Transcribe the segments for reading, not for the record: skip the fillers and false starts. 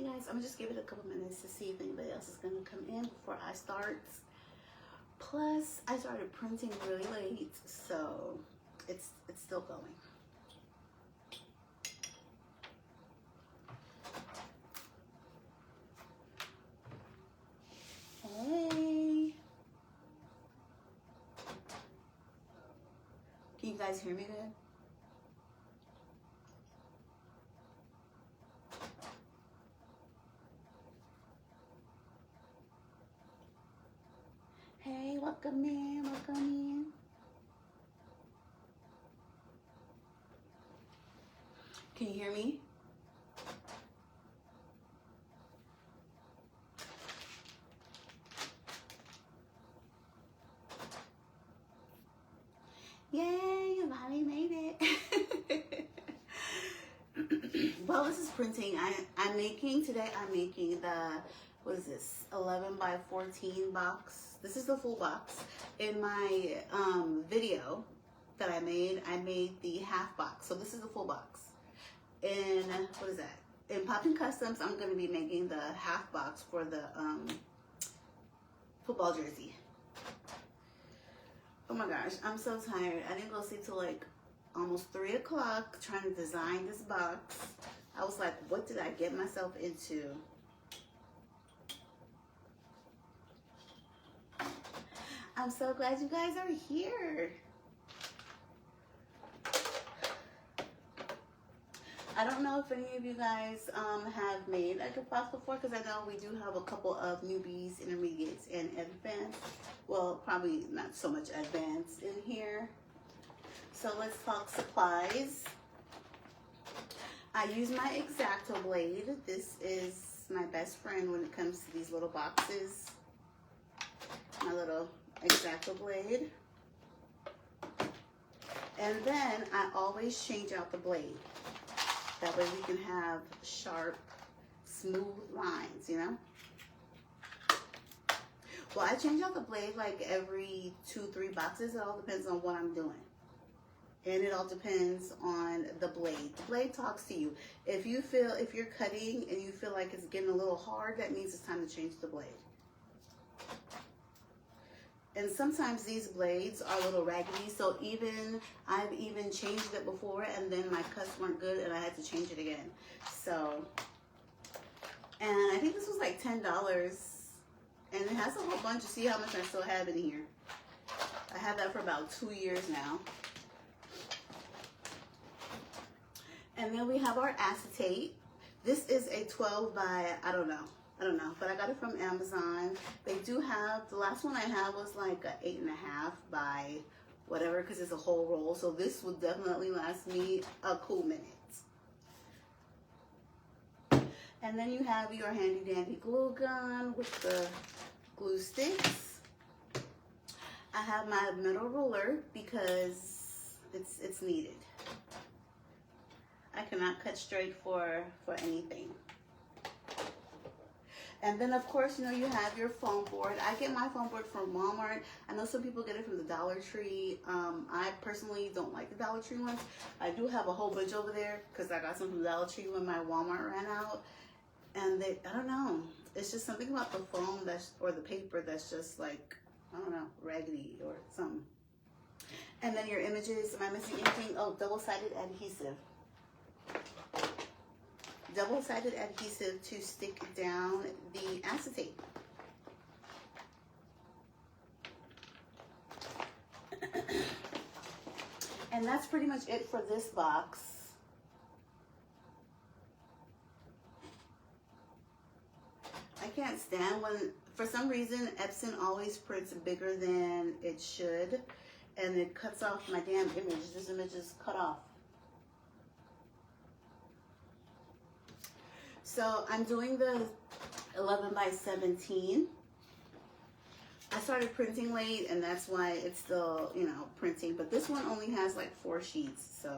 Hey guys, I'm gonna just give it a couple minutes to see if anybody else is gonna come in before I start. Plus, I started printing really late, so it's still going. Hey, can you guys hear me good? Hey, welcome in, welcome in. Can you hear me? Yay, Bobby made it. Well, this is printing. I'm making the, what is this, 11 by 14 box. This is the full box. In my video that I made the half box. So this is the full box. In, what is that? In Poppin' Customs, I'm going to be making the half box for the football jersey. Oh my gosh, I'm so tired. I didn't go sleep till like almost 3 o'clock trying to design this box. I was like, what did I get myself into? I'm so glad you guys are here. I don't know if any of you guys have made a gift box before, because I know we do have a couple of newbies, intermediates, and advanced. Well, probably not so much advanced in here. So let's talk supplies. I use my X-Acto blade. This is my best friend when it comes to these little boxes. My little X-Acto blade. And then I always change out the blade. That way we can have sharp, smooth lines, you know? Well, I change out the blade like every 2-3 boxes. It all depends on what I'm doing. And it all depends on the blade. The blade talks to you. If you're cutting and you feel like it's getting a little hard, that means it's time to change the blade. And sometimes these blades are a little raggedy, so I've even changed it before, and then my cuts weren't good, and I had to change it again. So, and I think this was like $10, and it has a whole bunch. You see how much I still have in here. I have that for about 2 years now. And then we have our acetate. This is a 12 by, I don't know, but I got it from Amazon. They do have, the last one I had was like a 8.5 by whatever, because it's a whole roll. So this would definitely last me a cool minute. And then you have your handy dandy glue gun with the glue sticks. I have my metal ruler because it's needed. I cannot cut straight for anything. And then, of course, you know, you have your foam board. I get my foam board from Walmart. I know some people get it from the Dollar Tree. I personally don't like the Dollar Tree ones. I do have a whole bunch over there because I got some from the Dollar Tree when my Walmart ran out. And they, I don't know. It's just something about the foam or the paper that's just like, I don't know, raggedy or something. And then your images. Am I missing anything? Oh, double-sided adhesive. Double-sided adhesive to stick down the acetate. And that's pretty much it for this box. I can't stand when, for some reason, Epson always prints bigger than it should, and it cuts off my damn image. This image is cut off. So I'm doing the 11 by 17. I started printing late, and that's why it's still, you know, printing. But this one only has like 4 sheets, so.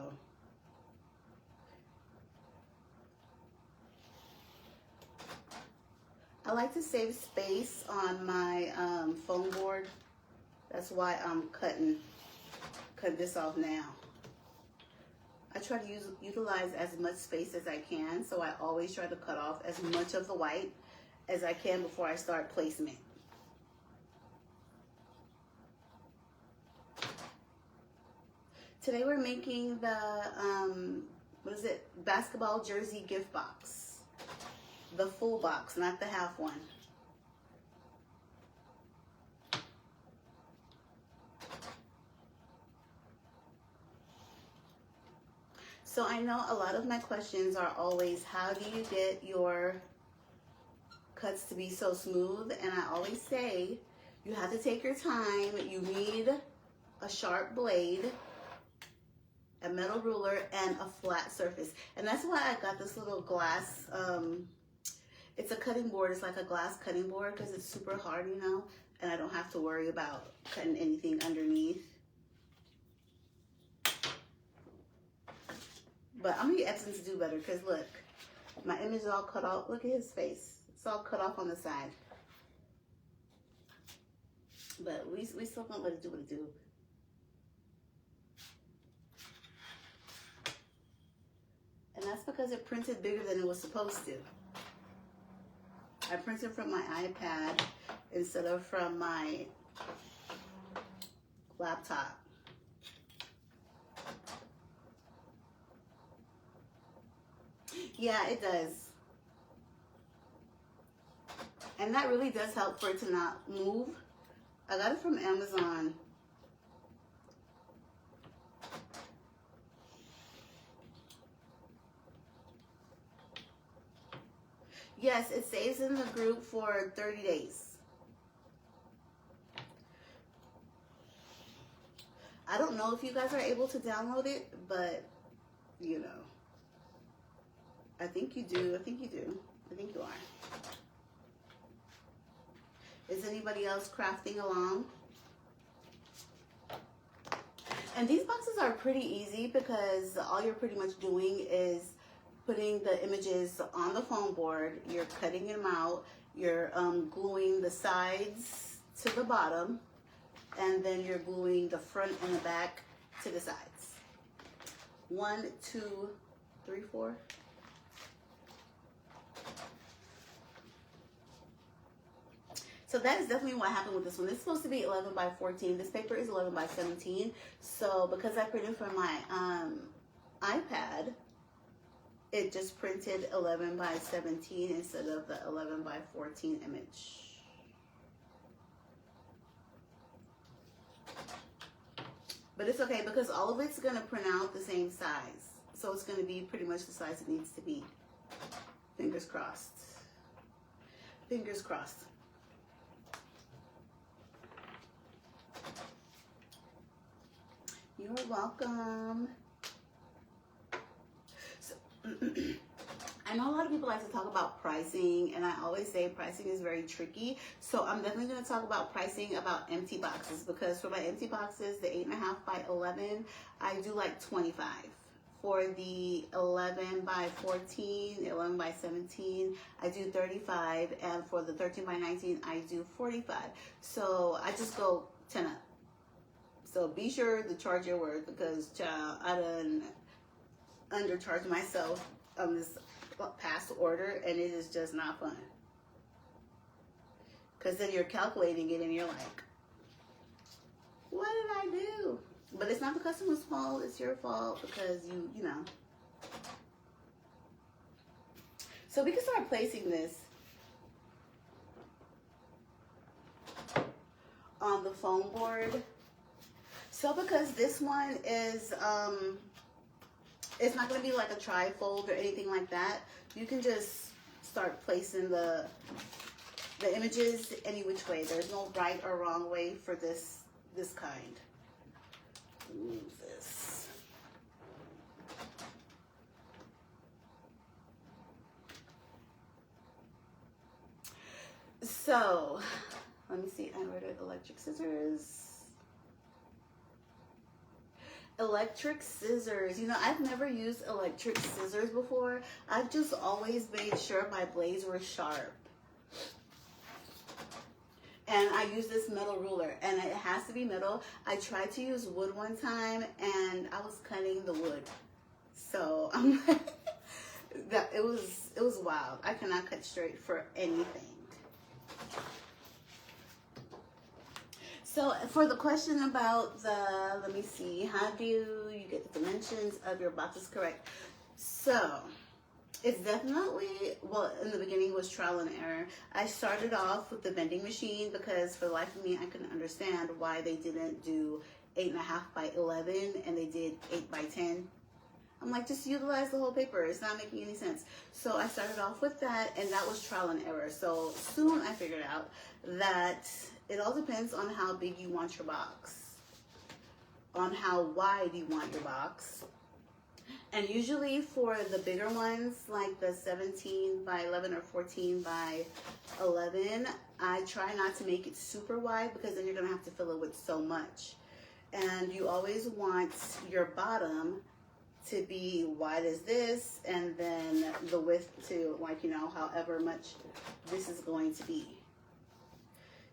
I like to save space on my foam board. That's why I'm cutting this off now. I try to utilize as much space as I can, so I always try to cut off as much of the white as I can before I start placement. Today we're making the, what is it, basketball jersey gift box. The full box, not the half one. So I know a lot of my questions are always, how do you get your cuts to be so smooth? And I always say, you have to take your time. You need a sharp blade, a metal ruler, and a flat surface. And that's why I got this little glass, it's a cutting board. It's like a glass cutting board because it's super hard, you know, and I don't have to worry about cutting anything underneath. But I'm gonna get Epson to do better because look, my image is all cut off. Look at his face. It's all cut off on the side. But we still gonna let it do what it do. And that's because it printed bigger than it was supposed to. I printed from my iPad instead of from my laptop. Yeah, it does. And that really does help for it to not move. I got it from Amazon. Yes, it stays in the group for 30 days. I don't know if you guys are able to download it, but, you know. I think you do. I think you do. I think you are. Is anybody else crafting along? And these boxes are pretty easy because all you're pretty much doing is putting the images on the foam board. You're cutting them out. You're gluing the sides to the bottom. And then you're gluing the front and the back to the sides. 1, 2, 3, 4. So that is definitely what happened with this one. It's supposed to be 11 by 14. This paper is 11 by 17. So because I printed from my iPad, it just printed 11 by 17 instead of the 11 by 14 image. But it's okay because all of it's going to print out the same size. So it's going to be pretty much the size it needs to be. Fingers crossed. Fingers crossed. You're welcome. So, I know a lot of people like to talk about pricing, and I always say pricing is very tricky. So I'm definitely going to talk about pricing about empty boxes, because for my empty boxes, the 8.5 by 11, I do like 25. For the 11 by 14, 11 by 17, I do 35. And for the 13 by 19, I do 45. So I just go 10 up. So be sure to charge your worth, because child, I done undercharged myself on this past order, and it is just not fun. Because then you're calculating it and you're like, what did I do? But it's not the customer's fault, it's your fault, because you know. So we can start placing this on the foam board. So because this one is, it's not going to be like a tri-fold or anything like that, you can just start placing the images any which way. There's no right or wrong way for this kind. Move this. So, let me see, I ordered electric scissors. Electric scissors. You know, I've never used electric scissors before. I've just always made sure my blades were sharp. And I use this metal ruler, and it has to be metal. I tried to use wood one time, and I was cutting the wood. So I'm like, that it was wild. I cannot cut straight for anything. So for the question about the, let me see, how do you get the dimensions of your boxes correct? So it's definitely, well, in the beginning was trial and error. I started off with the vending machine because for the life of me, I couldn't understand why they didn't do 8.5 by 11 and they did 8 by 10. I'm like, just utilize the whole paper. It's not making any sense. So I started off with that, and that was trial and error. So soon I figured out that it all depends on how big you want your box, on how wide you want your box. And usually for the bigger ones, like the 17 by 11 or 14 by 11, I try not to make it super wide because then you're going to have to fill it with so much. And you always want your bottom to be wide as this, and then the width to, like, you know, however much this is going to be.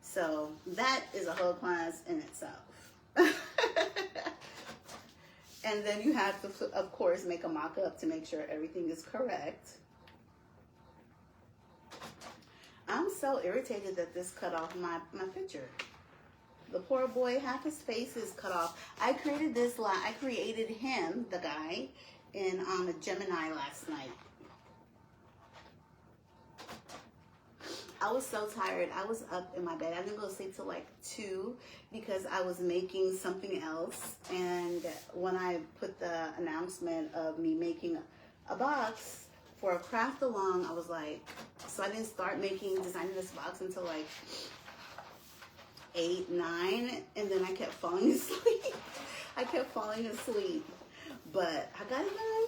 So that is a whole class in itself. And then you have to, of course, make a mock-up to make sure everything is correct. I'm so irritated that this cut off my picture. The poor boy, half his face is cut off. I created this, I created him, the guy, in a Gemini last night. I was so tired. I was up in my bed. I didn't go to sleep till like 2 because I was making something else. And when I put the announcement of me making a box for a craft along, I was like, so I didn't start designing this box until like 8, 9, and then I kept falling asleep. I kept falling asleep, but I got it done.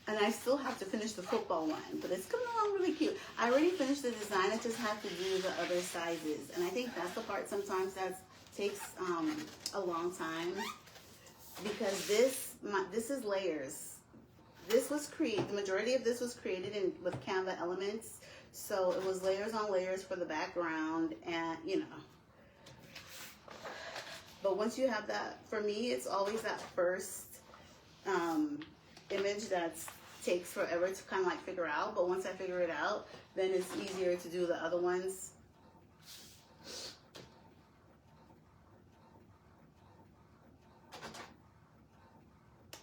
And I still have to finish the football one, but it's coming along really cute. I already finished the design. I just have to do the other sizes, and I think that's the part sometimes that takes a long time because this is layers. This was the majority of this was created with Canva elements. So it was layers on layers for the background, and you know. But once you have that, for me, it's always that first image that takes forever to kind of like figure out. But once I figure it out, then it's easier to do the other ones.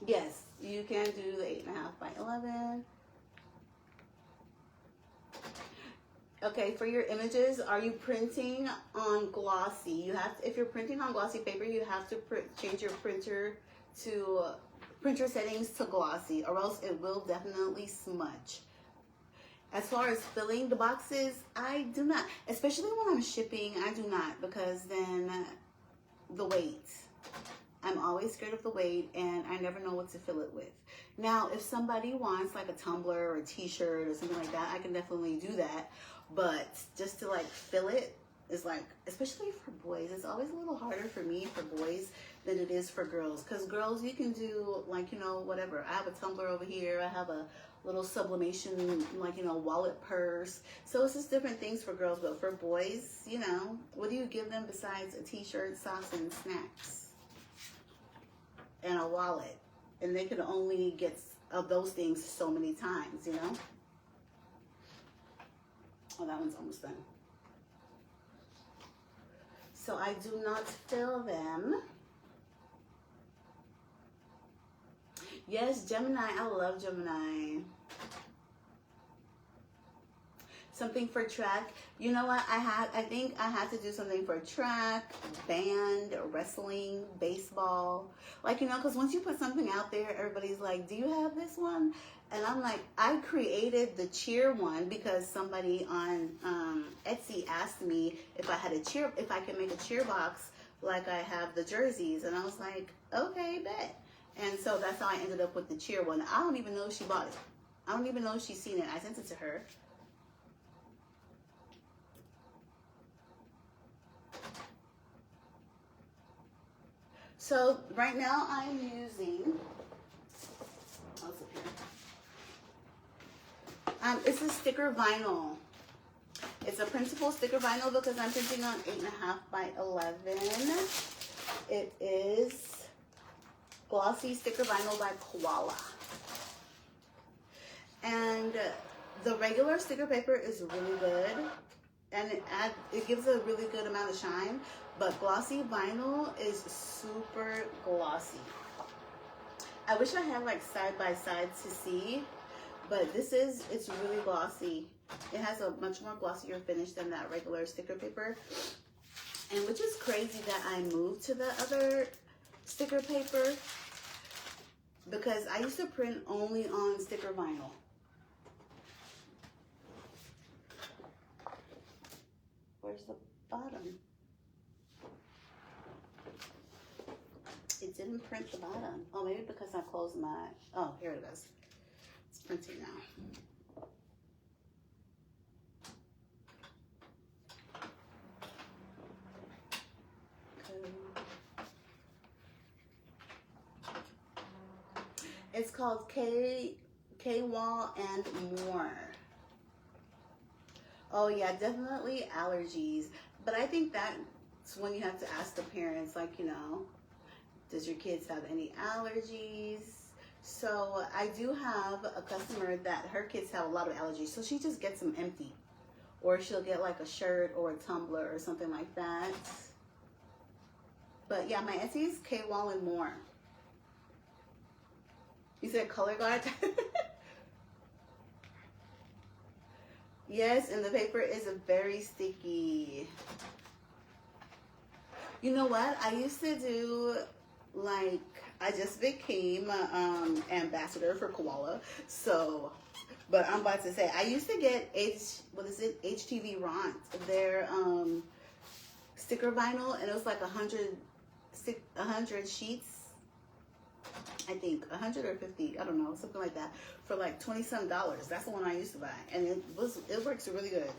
Yes, you can do the 8.5 by 11. Okay, for your images, are you printing on glossy? You have to, if you're printing on glossy paper, you have to change your printer settings to glossy, or else it will definitely smudge. As far as filling the boxes, I do not, especially when I'm shipping, I do not, because then the weight. I'm always scared of the weight, and I never know what to fill it with. Now, if somebody wants like a tumbler or a t-shirt or something like that, I can definitely do that. But just to like fill it is like, especially for boys, it's always a little harder for me for boys than it is for girls. Because girls, you can do like, you know, whatever. I have a tumbler over here. I have a little sublimation, like, you know, wallet purse. So it's just different things for girls. But for boys, you know, what do you give them besides a t-shirt, socks, and snacks? And a wallet. And they can only get of those things so many times, you know? Oh, that one's almost done. So I do not fill them. Yes, Gemini. I love Gemini. Something for track. You know what? I think I had to do something for track, band, wrestling, baseball. Like, you know, because once you put something out there, everybody's like, do you have this one? And I'm like, I created the cheer one because somebody on Etsy asked me if I could make a cheer box like I have the jerseys. And I was like, okay, bet. And so that's how I ended up with the cheer one. I don't even know if she bought it. I don't even know if she's seen it. I sent it to her. So right now I'm using, what's up here? It's a sticker vinyl. It's a printable sticker vinyl because I'm printing on 8.5 by 11. It is glossy sticker vinyl by Koala. And the regular sticker paper is really good. And it gives a really good amount of shine. But glossy vinyl is super glossy. I wish I had like side by side to see. But it's really glossy. It has a much more glossier finish than that regular sticker paper. And which is crazy that I moved to the other sticker paper. Because I used to print only on sticker vinyl. Where's the bottom? It didn't print the bottom. Oh, maybe because I closed my... Oh, here it is. It's printing now. It's called K-Wall and More. Oh yeah, definitely allergies. But I think that's when you have to ask the parents, like, you know, does your kids have any allergies? So I do have a customer that her kids have a lot of allergies. So she just gets them empty. Or she'll get like a shirt or a tumbler or something like that. But yeah, my Etsy is K-Wall and More. You said color guard? Yes, and the paper is very sticky. You know what? I used to do, like, I just became an ambassador for Koala. So, but I'm about to say, I used to get HTV Ront, their sticker vinyl, and it was like 100 sheets. I think 100 or 50, I don't know, something like that, for like $20-some. That's the one I used to buy, and it works really good.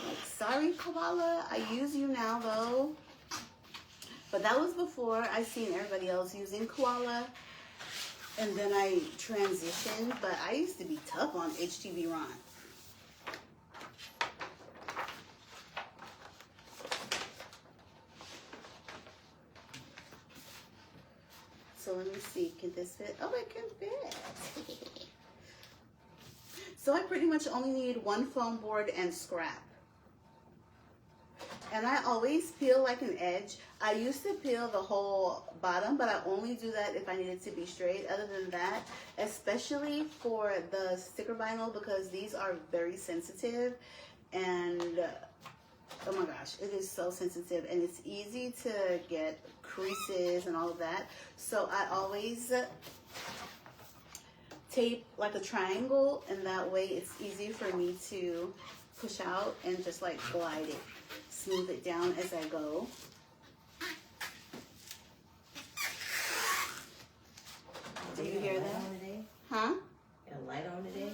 Like, sorry, Koala, I use you now though. But that was before I seen everybody else using Koala. And then I transitioned, but I used to be tough on HTV Ron. So let me see, can this fit? Oh, it can fit. So I pretty much only need one foam board and scrap. And I always peel like an edge. I used to peel the whole bottom, but I only do that if I need it to be straight. Other than that, especially for the sticker vinyl, because these are very sensitive. And oh my gosh, it is so sensitive. And it's easy to get creases and all of that. So I always tape like a triangle, and that way it's easy for me to push out and just like glide it. Smooth it down as I go. Do you hear that? Huh? Got a light on today?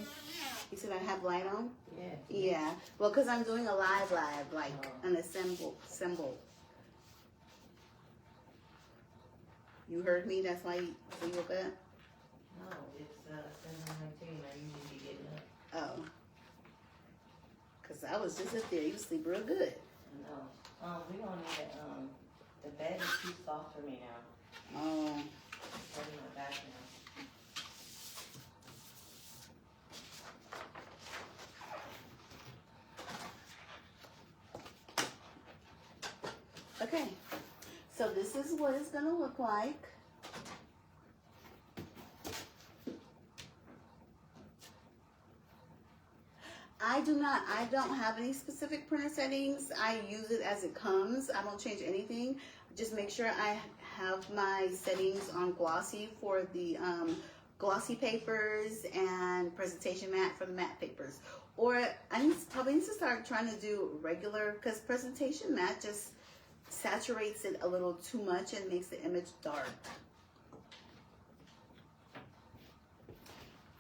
You said I have light on? Yeah. Yeah. Well, because I'm doing a live, like an assemble. You heard me? That's why you woke up? No, it's 7:19. I usually be getting up. Oh. Because I was just up there. You sleep real good. No. We don't need it. The bed is too soft for me now. Oh. It's in my back now. Okay. So this is what it's going to look like. I don't have any specific printer settings. I use it as it comes. I don't change anything. Just make sure I have my settings on glossy for the glossy papers and presentation matte for the matte papers. Or I probably need to start trying to do regular, because presentation matte just saturates it a little too much and makes the image dark.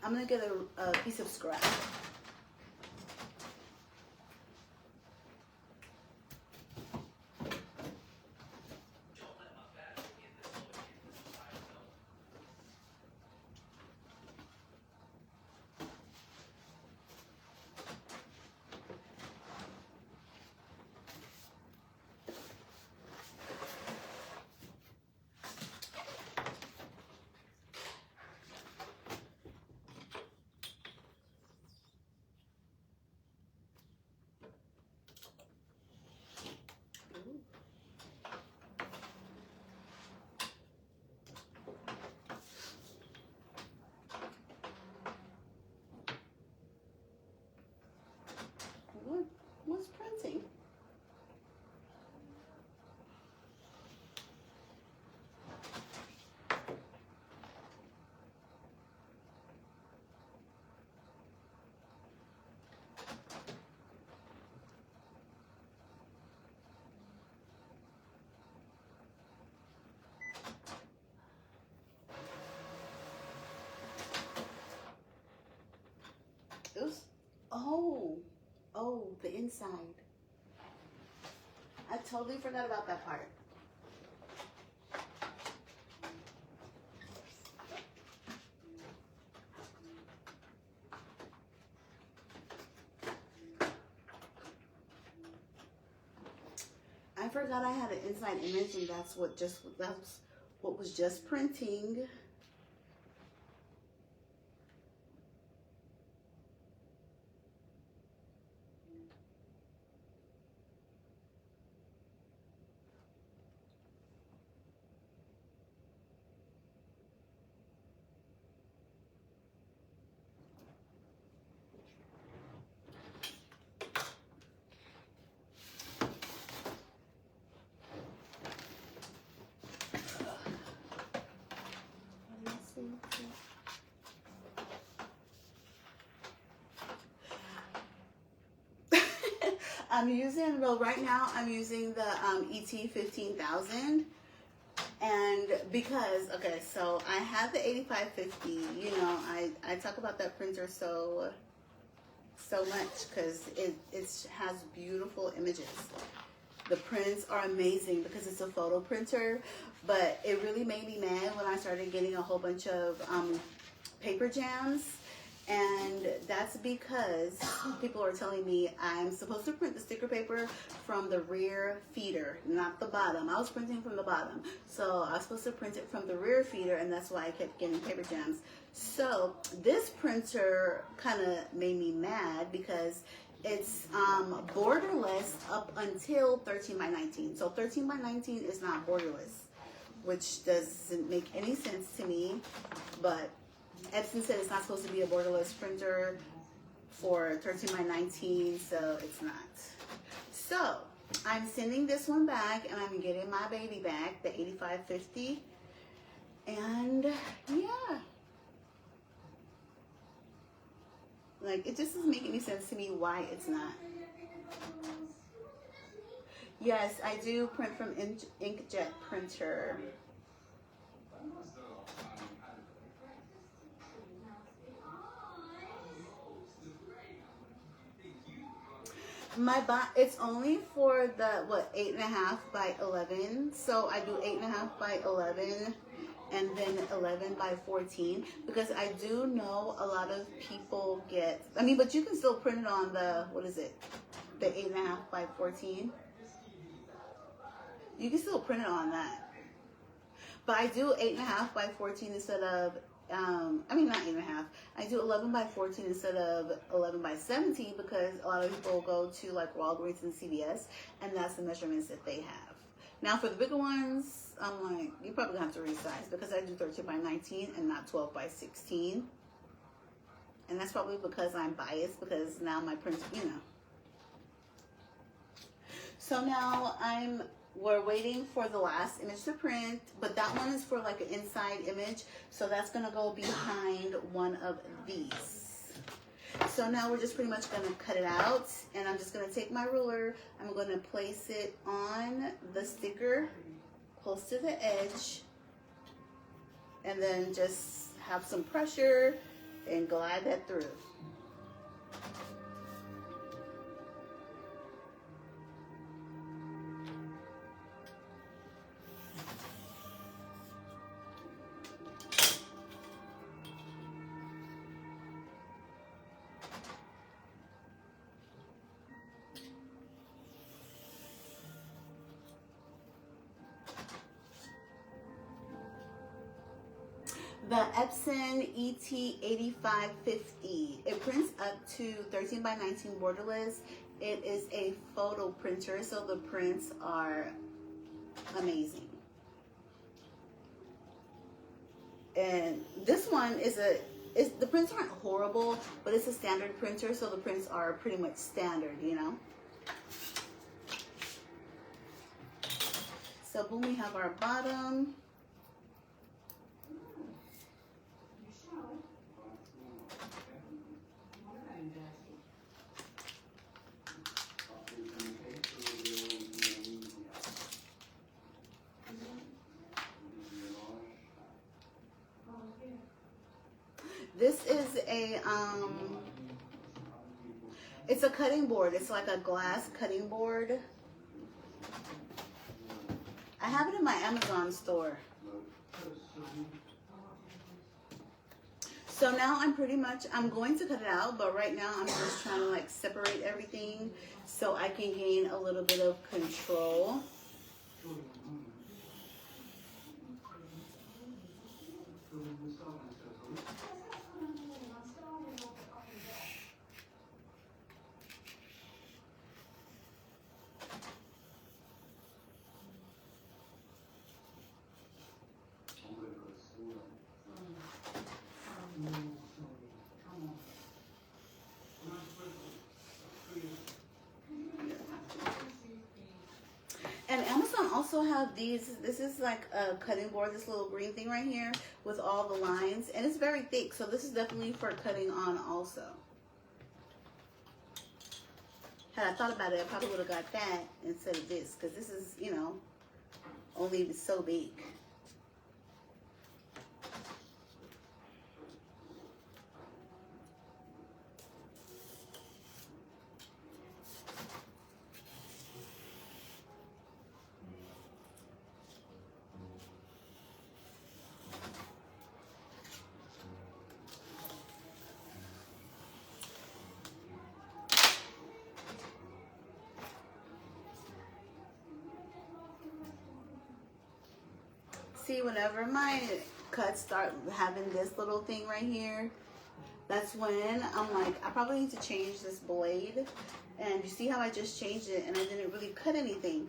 I'm going to get a piece of scrap. Oh, the inside. I totally forgot about that part. I forgot I had an inside image, and that's what was just printing. Right now I'm using the ET 15,000, and because, okay, so I have the 8550, you know, I talk about that printer so much because it has beautiful images. The prints are amazing because it's a photo printer, but it really made me mad when I started getting a whole bunch of paper jams. And that's because people are telling me I'm supposed to print the sticker paper from the rear feeder, not the bottom. I was printing from the bottom. So I was supposed to print it from the rear feeder, and that's why I kept getting paper jams. So this printer kind of made me mad because it's borderless up until 13 by 19. So 13 by 19 is not borderless, which doesn't make any sense to me, but Epson said it's not supposed to be a borderless printer for 13 by 19, so it's not. So I'm sending this one back, and I'm getting my baby back, the 8550, and yeah. Like, it just doesn't make any sense to me why it's not. Yes, I do print from inkjet printer. It's only for the 8.5 by 11. So I do 8.5 by 11 and then 11 by 14, because I do know a lot of people get, I mean, but you can still print it on the, the 8.5 by 14. You can still print it on that. But I do 8.5 by 14 instead of, I mean, not 8.5. I do 11 by 14 instead of 11 by 17 because a lot of people go to like Walgreens and CVS, and that's the measurements that they have. Now for the bigger ones, I'm like, you probably gonna have to resize because I do 13 by 19 and not 12 by 16. And that's probably because I'm biased, because now my prints, you know. So now we're waiting for the last image to print, but that one is for like an inside image, so that's gonna go behind one of these. So now we're just pretty much gonna cut it out, and I'm just gonna take my ruler, I'm gonna place it on the sticker close to the edge, and then just have some pressure and glide that through. The Epson ET8550. It prints up to 13 by 19 borderless. It is a photo printer, so the prints are amazing. And this one the prints aren't horrible, but it's a standard printer, so the prints are pretty much standard, you know. So boom, we have our bottom. This is a It's a cutting board. It's like a glass cutting board. I have it in my Amazon store. So now I'm going to cut it out, but right now I'm just trying to like separate everything so I can gain a little bit of control. And Amazon also have these. This is like a cutting board, this little green thing right here with all the lines. And it's very thick, so this is definitely for cutting on also. Had I thought about it, I probably would have got that instead of this, because this is, you know, only so big. See, whenever my cuts start having this little thing right here, that's when I'm like, I probably need to change this blade. And you see how I just changed it and I didn't really cut anything.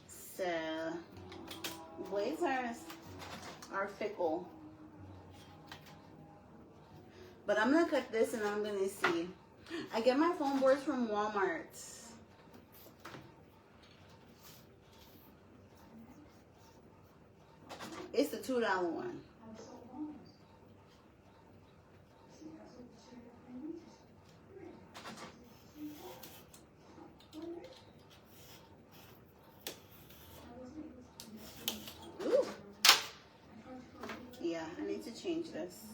So, blades are fickle. But I'm gonna cut this and I'm gonna see. I get my foam boards from Walmart. It's the $2 one. Ooh. Yeah, I need to change this.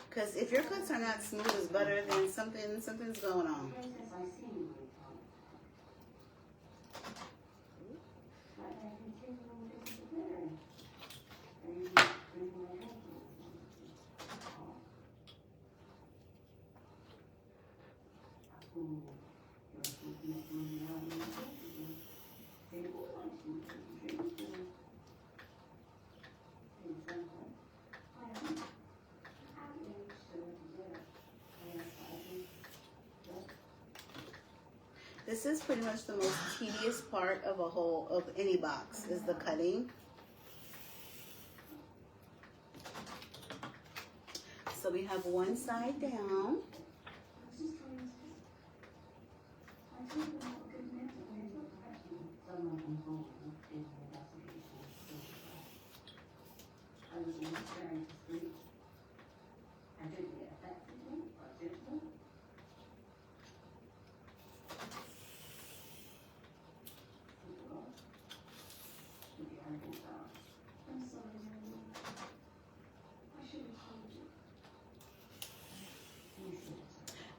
Because if your cuts are not smooth as butter, then something's going on. This is pretty much the most tedious part of any box is the cutting. So we have one side down.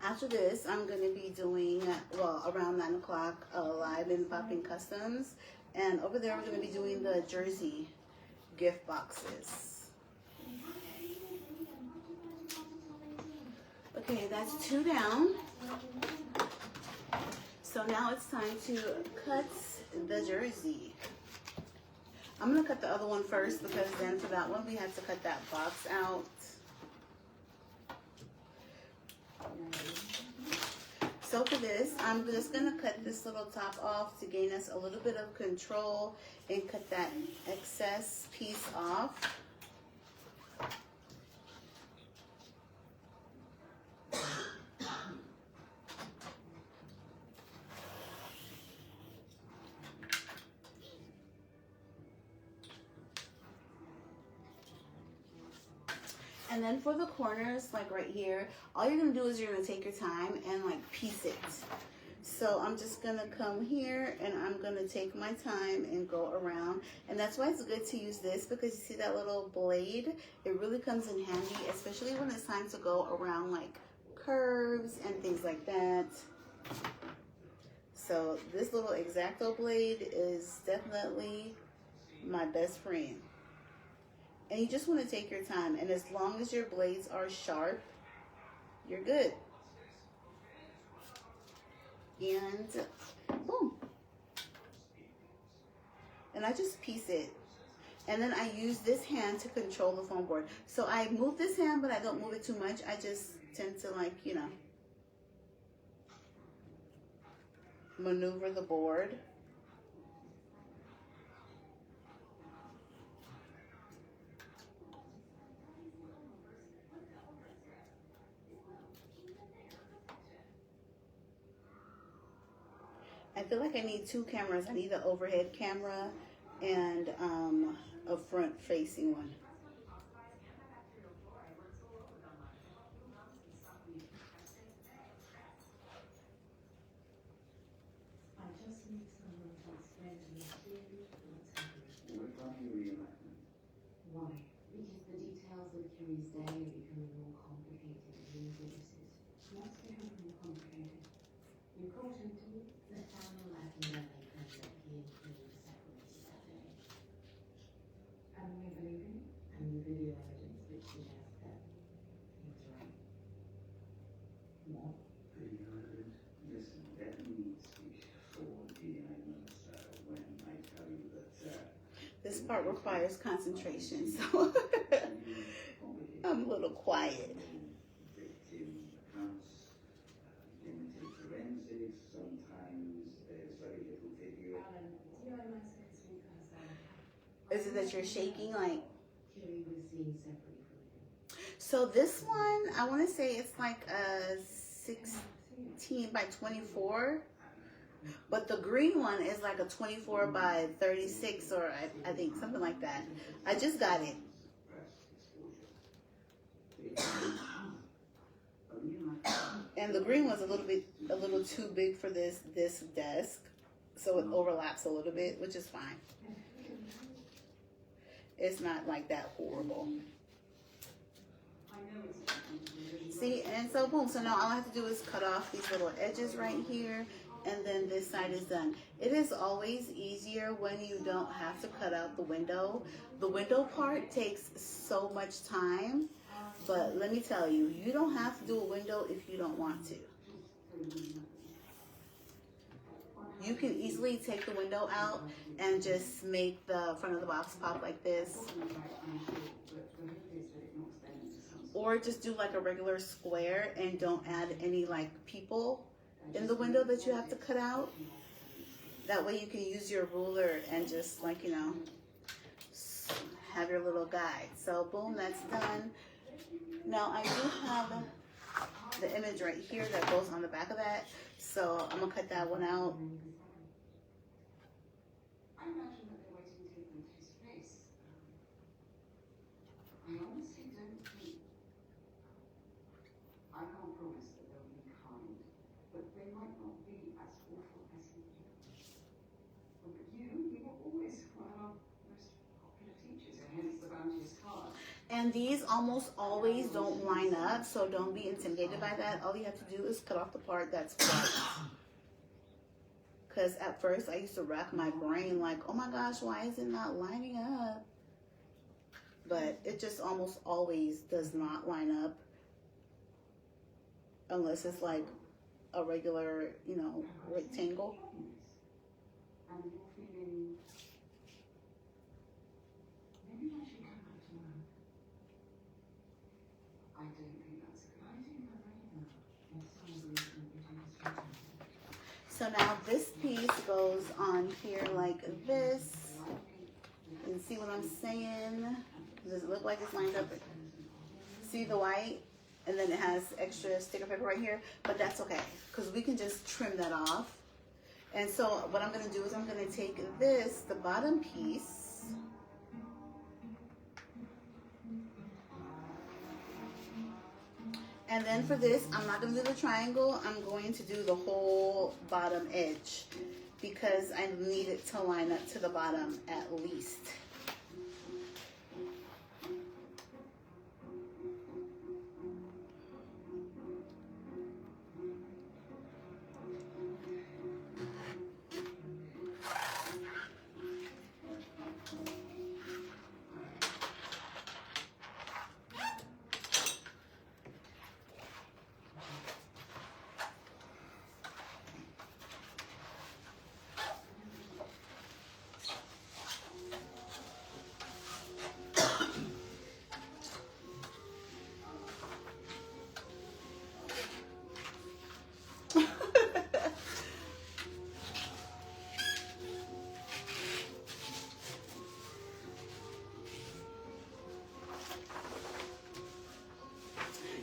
After this, I'm going to be doing, well, around 9 o'clock, live in Popping Customs. And over there, we're going to be doing the jersey gift boxes. Okay, that's 2 down. So now it's time to cut the jersey. I'm going to cut the other one first because then for that one, we had to cut that box out. So for this, I'm just going to cut this little top off to gain us a little bit of control and cut that excess piece off. And then for the corners, like right here, all you're going to do is you're going to take your time and like piece it. So I'm just gonna come here and I'm gonna take my time and go around. And that's why it's good to use this, because you see that little blade? It really comes in handy, especially when it's time to go around like curves and things like that. So this little X-Acto blade is definitely my best friend. And you just want to take your time, and as long as your blades are sharp, you're good. And boom. And I just piece it. And then I use this hand to control the foam board. So I move this hand, but I don't move it too much. I just tend to, like, you know, maneuver the board. I feel like I need two cameras. I need an overhead camera and a front facing one. Why? Because the details of Curie's day are becoming more complicated and more witnesses. What's becoming more complicated? You caught him to the family lacking nothing comes that he and Curie were separated that day. And we believe him? And the video evidence which suggests that he was right. What? Video evidence? Listen, let me speak for DNA minister when I tell you that This part requires concentration, so I'm a little quiet. victim accounts, limited forensics, sometimes there's very little video. Is it that you're shaking? Like, Curie was seen separately from him. so this one, I want to say it's like a 16 by 24. But the green one is like a 24 by 36, or I think something like that. I just got it. And the green one's a little too big for this desk, so it overlaps a little bit, which is fine. It's not like that horrible. See, and so boom. So now all I have to do is cut off these little edges right here, and then this side is done. It is always easier when you don't have to cut out the window. The window part takes so much time, but let me tell you, you don't have to do a window if you don't want to. You can easily take the window out and just make the front of the box pop like this. Or just do like a regular square and don't add any like people in the window that you have to cut out. That way you can use your ruler and just, like, you know, have your little guide. So boom, that's done. Now I do have the image right here that goes on the back of that. So I'm gonna cut that one out. I imagine that they're waiting to take them to his face. I honestly don't think. I can't promise that they'll be kind, but they might not be as awful as he is. But you were always one of our most popular teachers, and hence the bounteous card. And these almost always don't line up, so don't be intimidated by that. All you have to do is cut off the part that's flat. Because at first I used to rack my brain like, oh my gosh, why is it not lining up? But it just almost always does not line up. Unless it's like a regular, you know, rectangle. And you're feeling. Maybe I should come back tomorrow. I don't think that's a good idea. Next time we can do this. So now this piece goes on here like this. You can see what I'm saying? Does it look like it's lined up? See the white? And then it has extra sticker paper right here, but that's okay, because we can just trim that off. And so what I'm gonna do is I'm gonna take this, the bottom piece, And then for this, I'm not going to do the triangle. I'm going to do the whole bottom edge because I need it to line up to the bottom at least.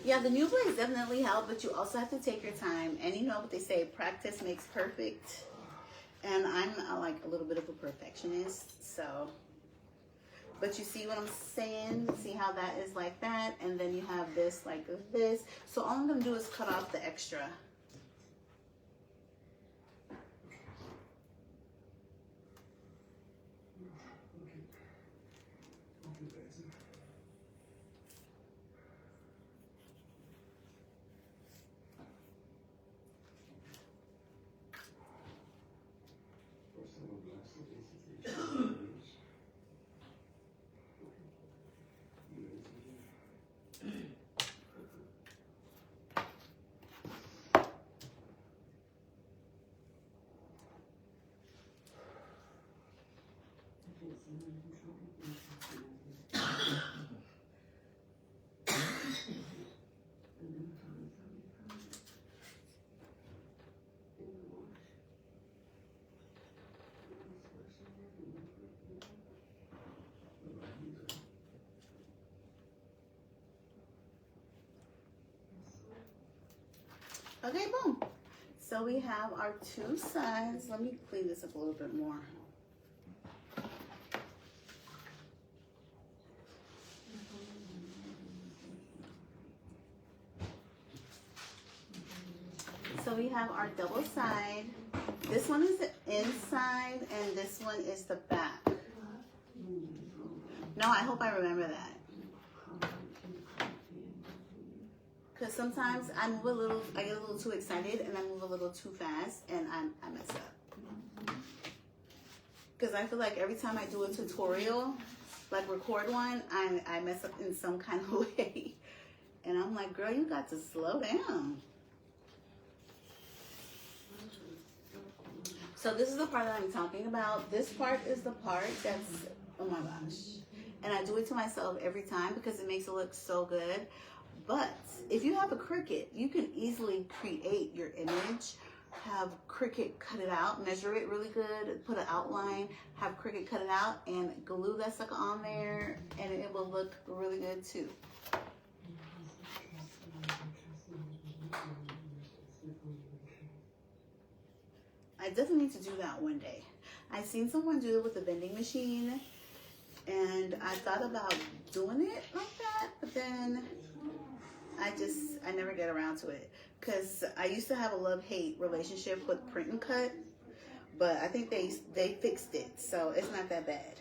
Yeah, the new blades definitely help, but you also have to take your time. And you know what they say, practice makes perfect. And I'm like a little bit of a perfectionist, so. But you see what I'm saying? See how that is like that? And then you have this like this. So all I'm going to do is cut off the extra. Okay, boom. So we have our two sides. Let me clean this up a little bit more. So we have our double side. This one is the inside and this one is the back. No, I hope I remember that. Because sometimes I get a little too excited and I move a little too fast and I mess up. Because I feel like every time I do a tutorial, like record one, I mess up in some kind of way. And I'm like, girl, you got to slow down. So this is the part that I'm talking about. This part is the part that's, oh my gosh. And I do it to myself every time because it makes it look so good. But if you have a Cricut, you can easily create your image, have Cricut cut it out, measure it really good, put an outline, have Cricut cut it out, and glue that sucker on there, and it will look really good too. I definitely need to do that one day. I seen someone do it with a vending machine, and I thought about doing it like that, but then I never get around to it because I used to have a love-hate relationship with print and cut, but I think they fixed it, so it's not that bad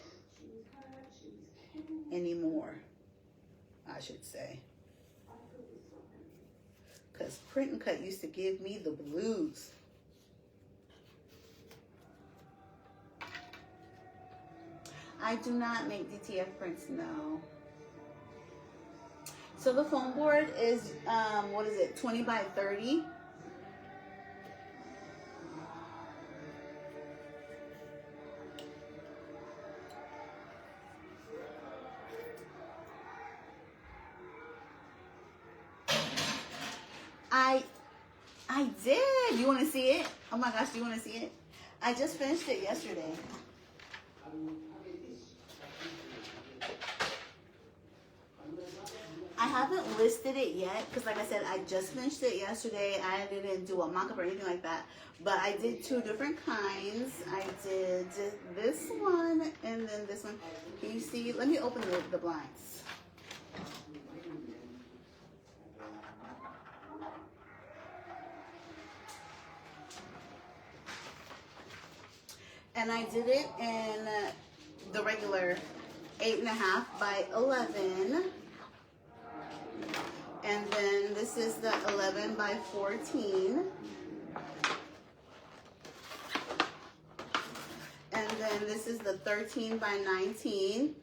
anymore, I should say, because print and cut used to give me the blues. I do not make DTF prints, no. So the foam board is, what is it, 20 by 30. I did. You want to see it? Oh my gosh, do you want to see it? I just finished it yesterday. I haven't listed it yet because, like I said, I just finished it yesterday. I didn't do a mock-up or anything like that, but I did two different kinds. I did this one and then this one. Can you see? Let me open the blinds. And I did it in the regular 8.5 by 11. And then this is the 11 by 14. And then this is the 13 by 19.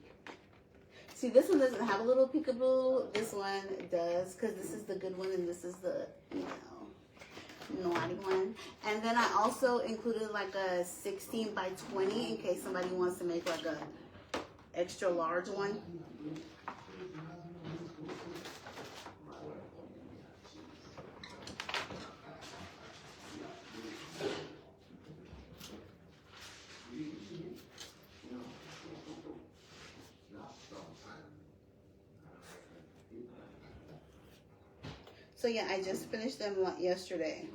See, this one doesn't have a little peekaboo. This one does, because this is the good one and this is the, you know, naughty one. And then I also included like a 16 by 20 in case somebody wants to make like a extra large one. So yeah, I just finished them yesterday.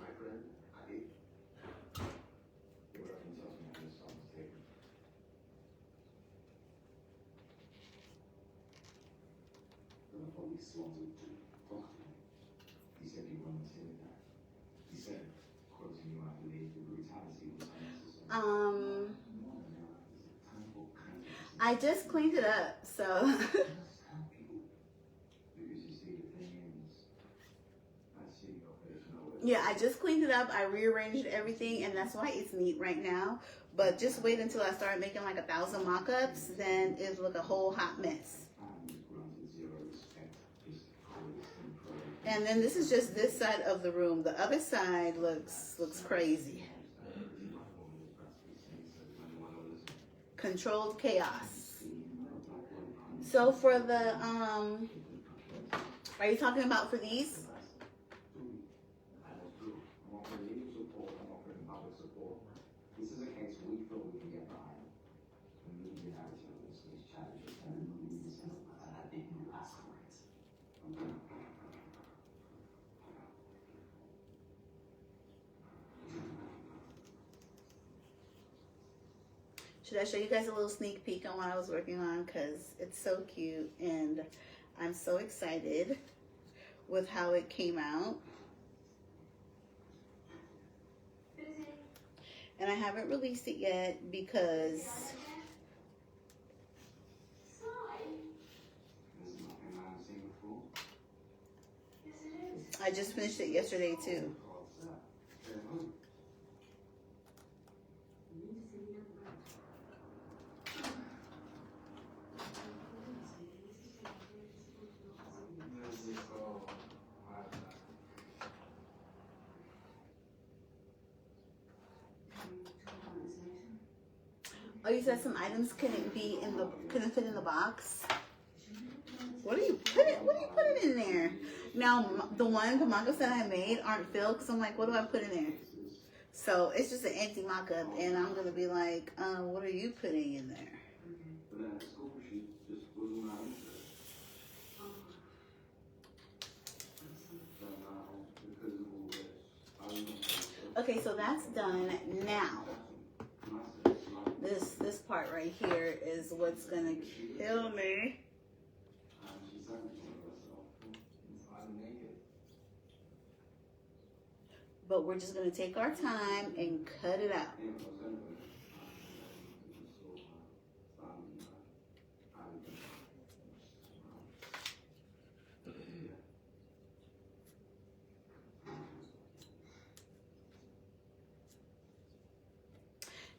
He said he wouldn't say that. He said, quoting you, I believe the brutality was unnecessary. I just cleaned it up, so. Yeah, I just cleaned it up. I rearranged everything, and that's why it's neat right now. But just wait until I start making like 1,000 mock-ups, then it'll look a whole hot mess. And then this is just this side of the room. The other side looks crazy. Controlled chaos. So for the are you talking about for these? Should I show you guys a little sneak peek on what I was working on? Because it's so cute and I'm so excited with how it came out. And I haven't released it yet because I just finished it yesterday too. Oh, you said some items couldn't fit in the box. What are you putting in there? Now the mock-ups that I made aren't filled because I'm like, what do I put in there? So it's just an empty mock-up, and I'm gonna be like, what are you putting in there? Okay, so that's done. Now this part right here is what's gonna kill me. But we're just gonna take our time and cut it out.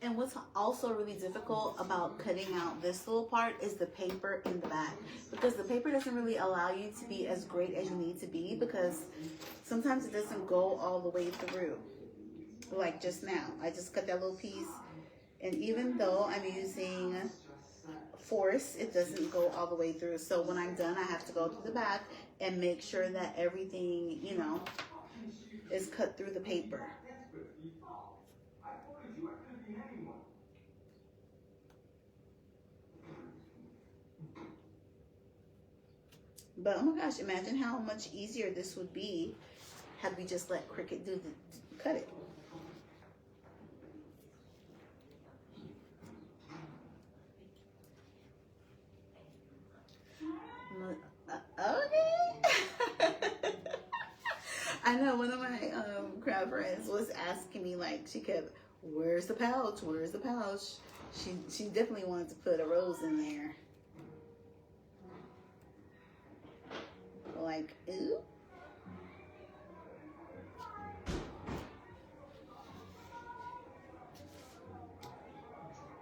And what's also really difficult about cutting out this little part is the paper in the back, because the paper doesn't really allow you to be as great as you need to be, because sometimes it doesn't go all the way through. Like just now, I just cut that little piece, and even though I'm using force, it doesn't go all the way through. So when I'm done, I have to go to the back and make sure that everything, you know, is cut through the paper. But oh my gosh, imagine how much easier this would be had we just let Cricut cut it. Okay. I know one of my craft friends was asking me, like, she kept Where's the pouch? Where's the pouch? She definitely wanted to put a rose in there. Like, ooh.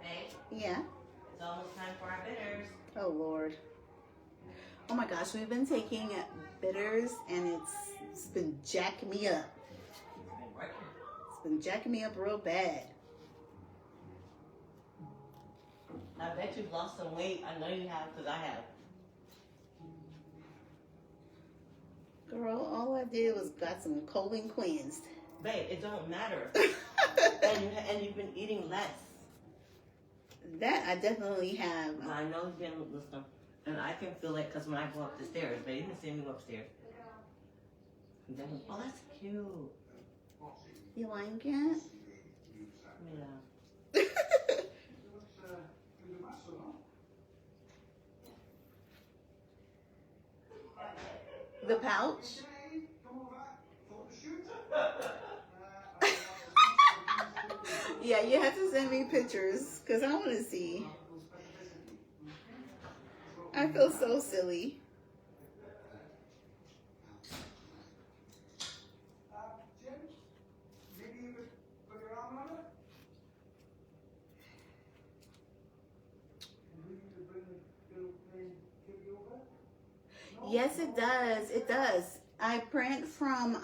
Hey, Yeah. it's almost time for our bitters. Oh, Lord. Oh, my gosh. We've been taking bitters, and it's been jacking me up. It's been jacking me up real bad. I bet you've lost some weight. I know you have, because I have. Girl, all I did was got some colon cleansed. Babe, it don't matter. and you've been eating less. That I definitely have. I know you've been listening. And I can feel it because when I go up the stairs, babe, you can see me go upstairs. Oh, that's cute. You like it? Yeah. The pouch? Yeah, you have to send me pictures because I want to see. I feel so silly. Yes, it does. It does. I print from,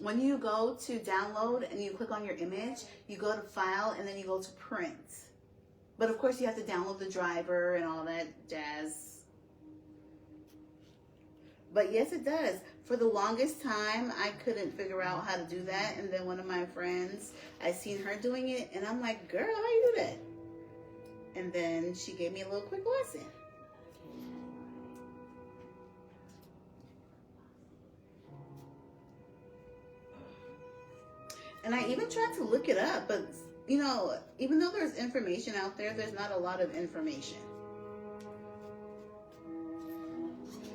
when you go to download and you click on your image, you go to file and then you go to print. But of course you have to download the driver and all that jazz. But yes, it does. For the longest time, I couldn't figure out how to do that. And then one of my friends, I seen her doing it and I'm like, girl, how you do that? And then she gave me a little quick lesson. And I even tried to look it up, but you know, even though there's information out there, there's not a lot of information.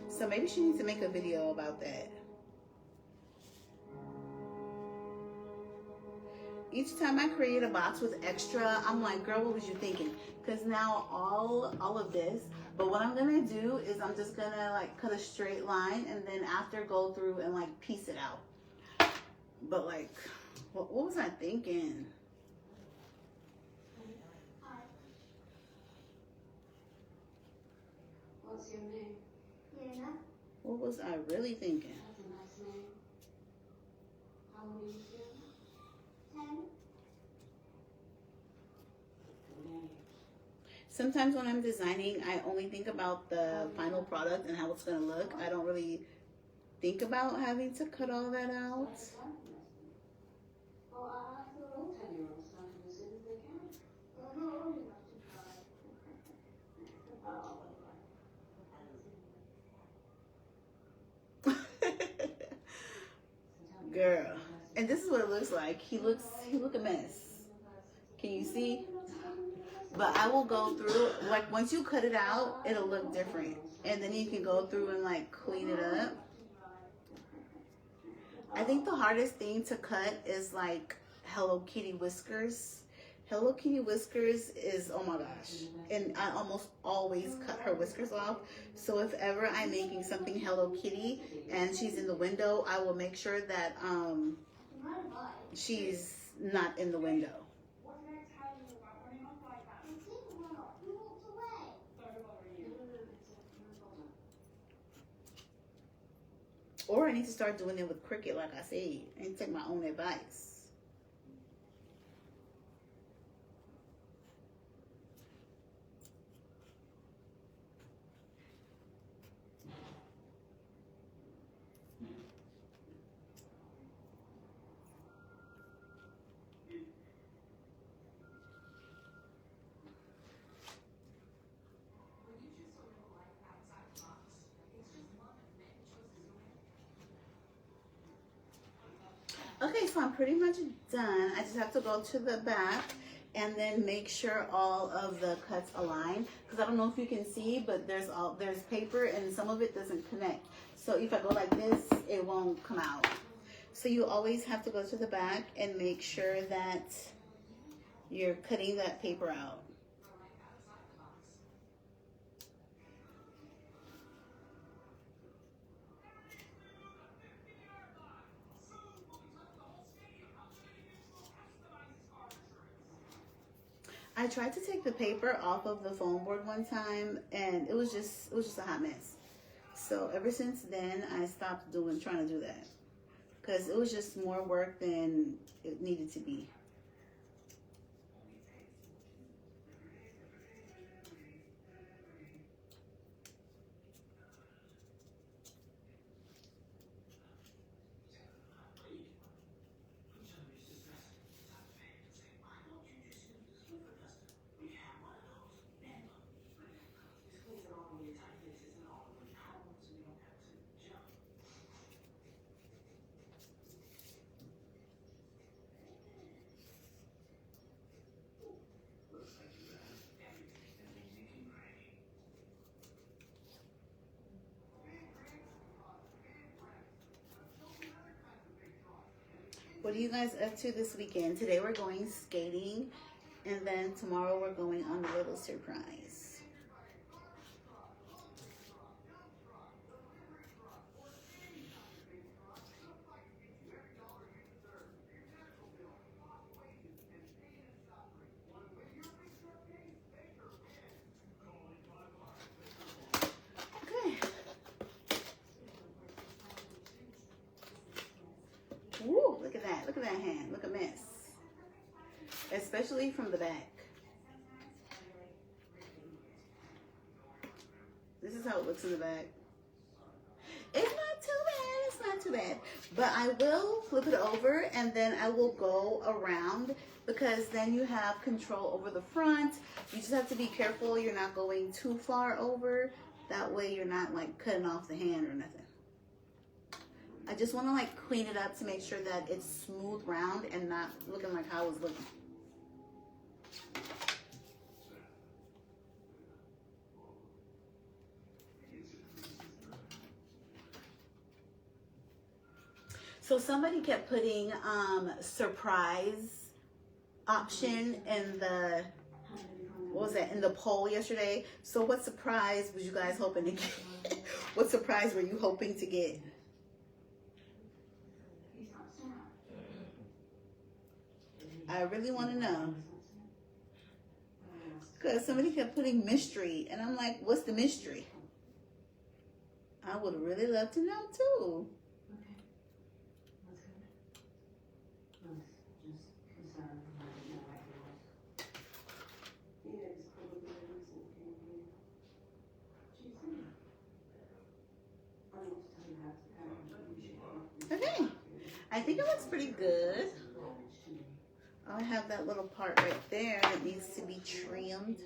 So maybe she needs to make a video about that. Each time I create a box with extra, I'm like, girl, what was you thinking? Because now all of this, but what I'm gonna do is I'm just gonna like cut a straight line and then after go through and like piece it out. But like, what was I thinking? What's your name? Lena. What was I really thinking? That's a nice name. How old are you, Lena? 10. Sometimes when I'm designing, I only think about the final product and how it's gonna look. I don't really think about having to cut all that out. Well, I feel all 10-year-olds starting as soon as they can. Well, not old enough to try. Girl, and this is what it looks like. He look a mess. Can you see? But I will go through, like once you cut it out, it'll look different. And then you can go through and like clean it up. I think the hardest thing to cut is like Hello Kitty whiskers. Hello Kitty whiskers is, oh my gosh. And I almost always cut her whiskers off. So if ever I'm making something Hello Kitty and she's in the window, I will make sure that she's not in the window. Or I need to start doing it with Cricut, like I said, and take my own advice. Okay, so I'm pretty much done. I just have to go to the back and then make sure all of the cuts align. Because I don't know if you can see, but there's paper and some of it doesn't connect. So if I go like this, it won't come out. So you always have to go to the back and make sure that you're cutting that paper out. I tried to take the paper off of the foam board one time, and it was just a hot mess. So ever since then, I stopped trying to do that, because it was just more work than it needed to be. What are you guys up to this weekend? Today we're going skating, and then tomorrow we're going on a little surprise. Okay. Woo, look at that. Look at that hand. Look a mess. Especially from the back. This is how it looks in the back. It's not too bad. It's not too bad. But I will flip it over, and then I will go around, because then you have control over the front. You just have to be careful you're not going too far over. That way you're not like cutting off the hand or nothing. I just want to like clean it up to make sure that it's smooth round and not looking like how it was looking. So somebody kept putting surprise option in the, what was that, in the poll yesterday. So what surprise was you guys hoping to get? What surprise were you hoping to get? I really want to know. Because somebody kept putting mystery, and I'm like, what's the mystery? I would really love to know too. Okay, I think it looks pretty good. I have that little part right there that needs to be trimmed.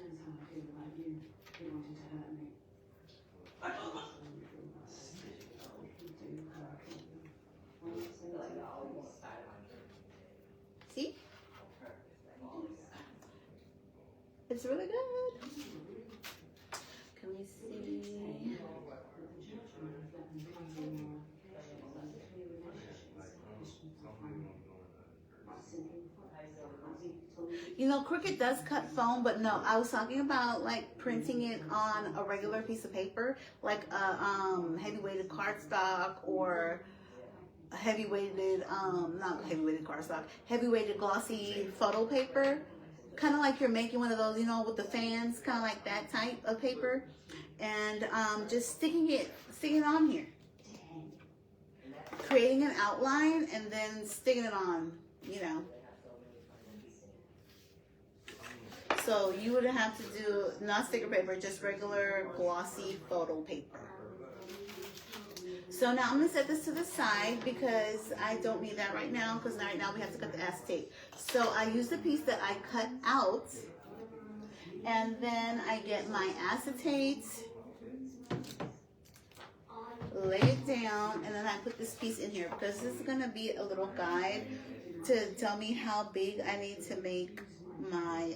See? It's really good. Can we see? You know, Cricut does cut foam, but no, I was talking about like printing it on a regular piece of paper, like a heavy-weighted cardstock, or a heavy-weighted, not heavy-weighted cardstock, heavy-weighted glossy photo paper. Kind of like you're making one of those, you know, with the fans, kind of like that type of paper. And just sticking it on here. Creating an outline and then sticking it on, you know. So you would have to do not sticker paper, just regular glossy photo paper. So now I'm going to set this to the side because I don't need that right now, because right now we have to cut the acetate. So I use the piece that I cut out, and then I get my acetate, lay it down, and then I put this piece in here because this is going to be a little guide to tell me how big I need to make my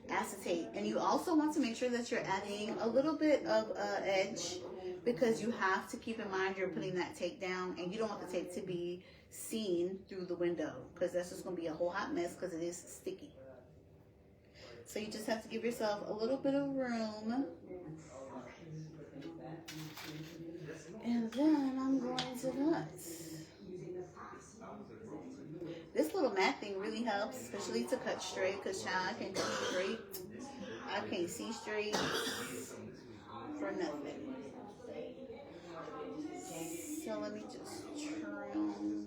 acetate. And you also want to make sure that you're adding a little bit of edge, because you have to keep in mind you're putting that tape down, and you don't want the tape to be seen through the window, because that's just going to be a whole hot mess because it is sticky. So you just have to give yourself a little bit of room. And then I'm going to cut. This little mat thing really helps, especially to cut straight, because child, I can't cut straight. I can't see straight for nothing. So let me just trim.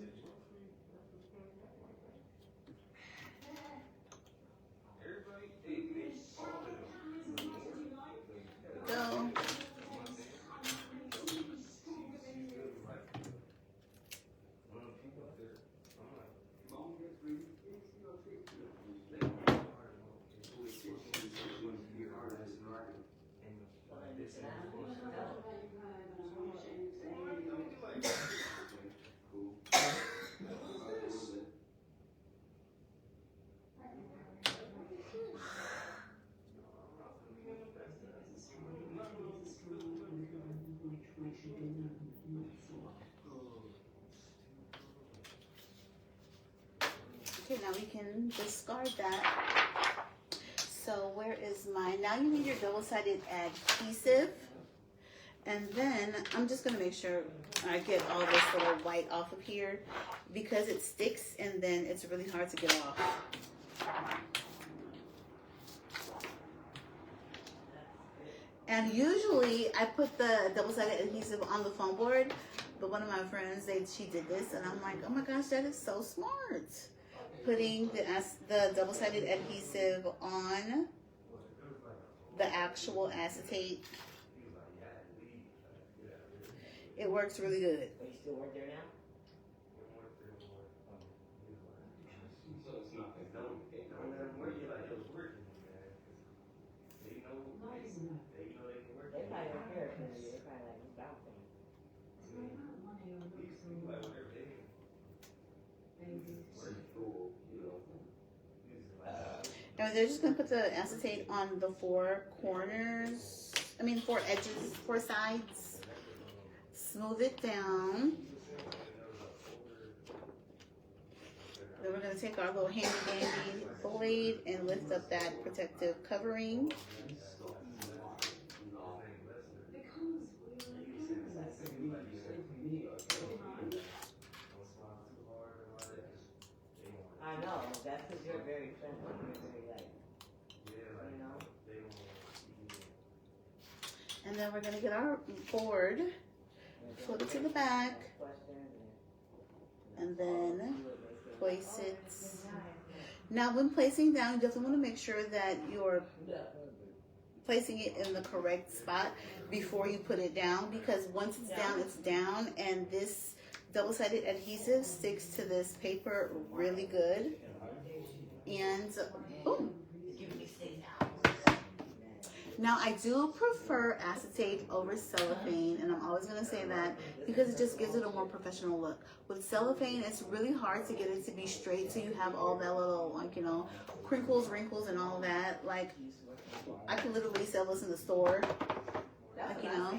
Go. Okay, now we can discard that. So where is mine? Now you need your double-sided adhesive. And then I'm just going to make sure I get all this little white off of here, because it sticks and then it's really hard to get off. And usually I put the double-sided adhesive on the foam board, but one of my friends, she did this, and I'm like, oh my gosh, that is so smart. Putting the double-sided adhesive on the actual acetate. It works really good. Are you still work there now? So it's not like no, where you like it was working, man. They know they can work. They probably don't care if they're probably like bouncing. Like whatever they working cool, you know. Now they're just gonna put the acetate on the four corners. I mean, four edges, four sides. Smooth it down. Then we're going to take our little handy dandy blade and lift up that protective covering. I know, that's because you're very friendly. You're very like, you know. And then we're going to get our board, flip it to the back, and then place it. Now when placing down, you definitely want to make sure that you're placing it in the correct spot before you put it down, because once it's down, and this double-sided adhesive sticks to this paper really good. And boom. Now I do prefer acetate over cellophane, and I'm always going to say that because it just gives it a more professional look. With cellophane, it's really hard to get it to be straight, so you have all that little, like, you know, crinkles, wrinkles, and all that. Like, I can literally sell this in the store, like, you know,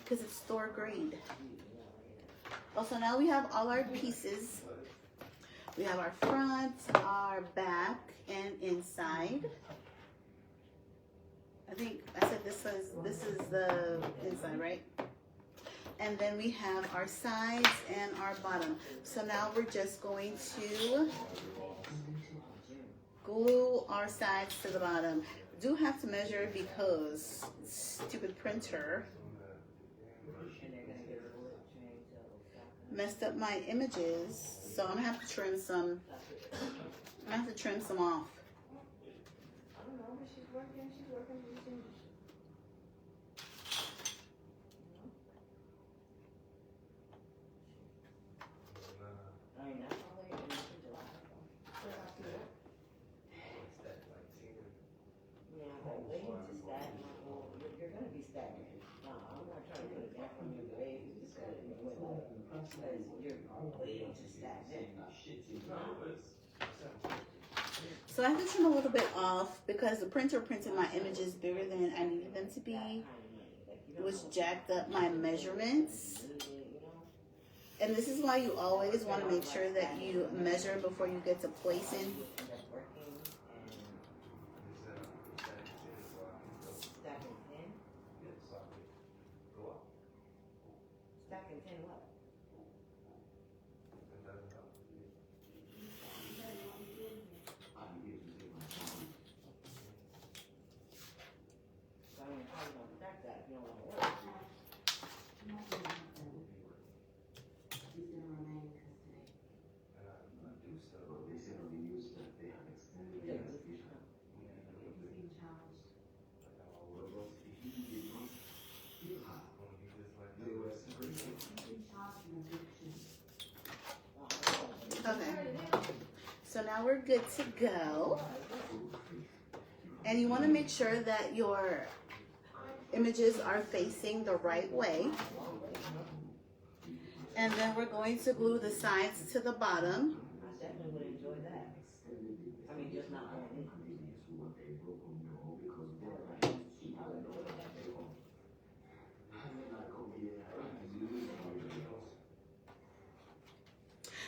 because it's store grade. Also, now we have all our pieces. We have our front, our back, and inside. I think I said this is the inside, right? And then we have our sides and our bottom. So now we're just going to glue our sides to the bottom. Do have to measure because stupid printer messed up my images. So I'm gonna have to trim some. I'm gonna have to trim some off. I don't know, but she's working. I mean, that's all they're doing in July. Yeah, but waiting to stagnate, well, you're gonna be stagnant. No, I'm not trying to put it back on your grave, you just put it in the window. Because you're waiting to stagnate. So I have to trim a little bit off because the printer printed my images bigger than I needed them to be, which jacked up my measurements. And this is why you always want to make sure that you measure before you get to placing. End up working and stacking 10. Stacking 10 what? So I mean, how you gonna stack that if you don't wanna work? He's gonna remain in custody. He's being charged. He's being charged with eviction. Okay. So now we're good to go. And you want to make sure that your images are facing the right way. And then we're going to glue the sides to the bottom. I definitely would enjoy that. I mean, just not going in.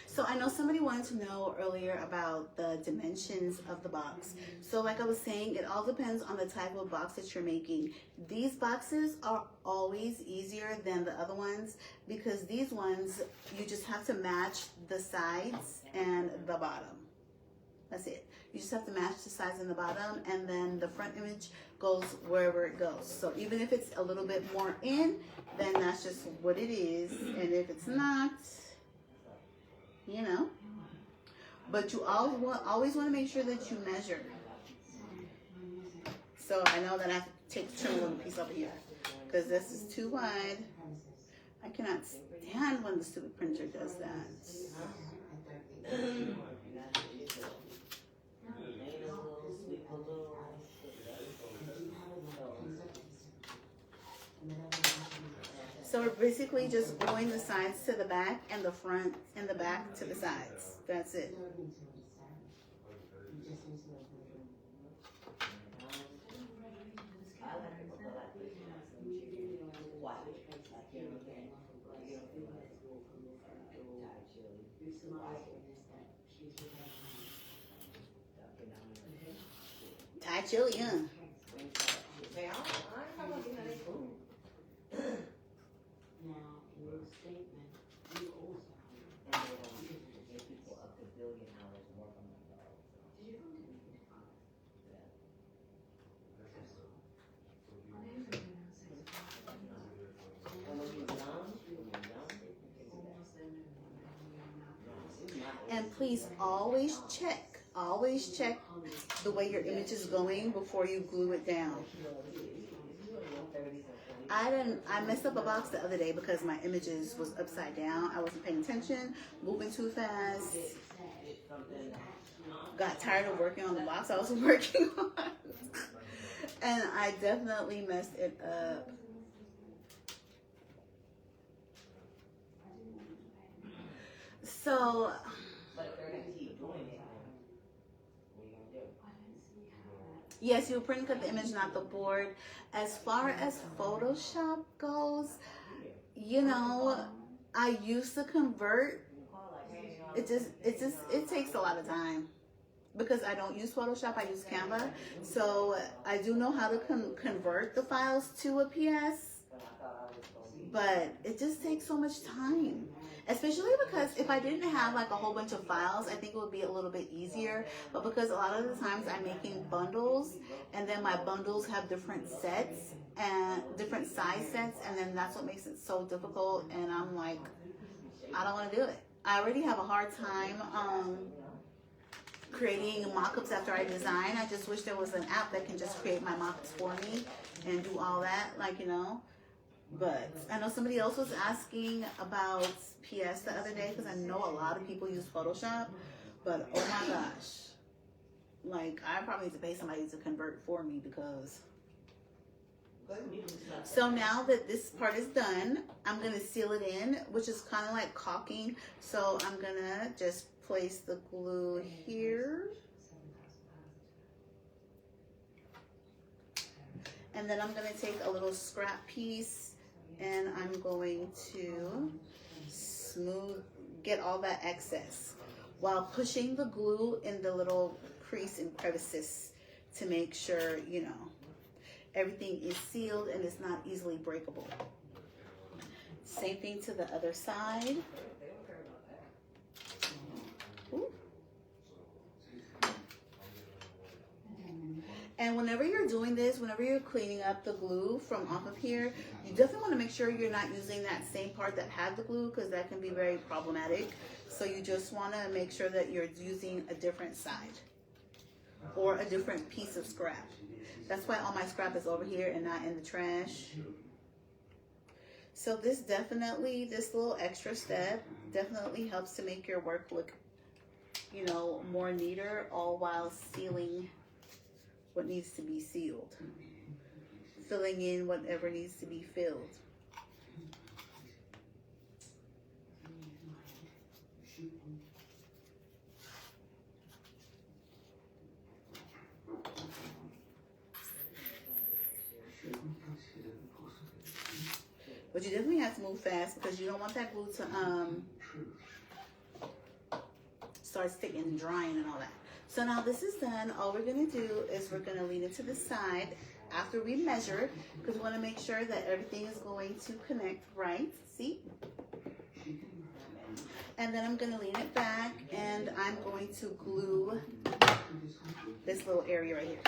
So I know somebody wanted to know earlier about the dimensions of the box. So like I was saying, it all depends on the type of box that you're making. These boxes are always easier than the other ones because these ones, you just have to match the sides and the bottom. That's it. You just have to match the sides and the bottom, and then the front image goes wherever it goes. So even if it's a little bit more in, then that's just what it is. And if it's not, you know, but you always want to make sure that you measure. So I know that I have to trim a little piece over here because this is too wide. I cannot stand when the stupid printer does that. So we're basically just gluing the sides to the back and the front and the back to the sides. That's it. You don't need to understand. You just need to know the Thai chili, huh? Now, in your statement, you also did you fund anything to fund? I know you're gonna say it's And please always check the way your image is going before you glue it down. I messed up a box the other day because my images was upside down. I wasn't paying attention, moving too fast. Got tired of working on the box I was working on. And I definitely messed it up. So, yes, you print cut the image, not the board. As far as Photoshop goes, you know, I used to convert. It takes a lot of time because I don't use Photoshop. I use Canva, so I do know how to convert the files to a PS, but it just takes so much time. Especially because if I didn't have like a whole bunch of files, I think it would be a little bit easier. But because a lot of the times I'm making bundles, and then my bundles have different sets and different size sets, and then that's what makes it so difficult. And I'm like, I don't want to do it. I already have a hard time creating mock-ups after I design. I just wish there was an app that can just create my mock-ups for me and do all that, like, you know. But I know somebody else was asking about PS the other day because I know a lot of people use Photoshop, but oh my gosh, like I probably need to pay somebody to convert for me because. So now that this part is done, I'm gonna seal it in, which is kind of like caulking. So I'm gonna just place the glue here. And then I'm gonna take a little scrap piece and I'm going to smooth, get all that excess while pushing the glue in the little crease and crevices to make sure, you know, everything is sealed and it's not easily breakable. Same thing to the other side. Ooh. And whenever you're doing this, whenever you're cleaning up the glue from off of here, you definitely want to make sure you're not using that same part that had the glue, because that can be very problematic. So you just want to make sure that you're using a different side or a different piece of scrap. That's why all my scrap is over here and not in the trash. So this definitely, this little extra step definitely helps to make your work look, you know, more neater, all while sealing what needs to be sealed, filling in whatever needs to be filled. But you definitely have to move fast because you don't want that glue to start sticking and drying and all that. So now this is done. All we're going to do is we're going to lean it to the side after we measure, because we want to make sure that everything is going to connect right. See? And then I'm going to lean it back and I'm going to glue this little area right here.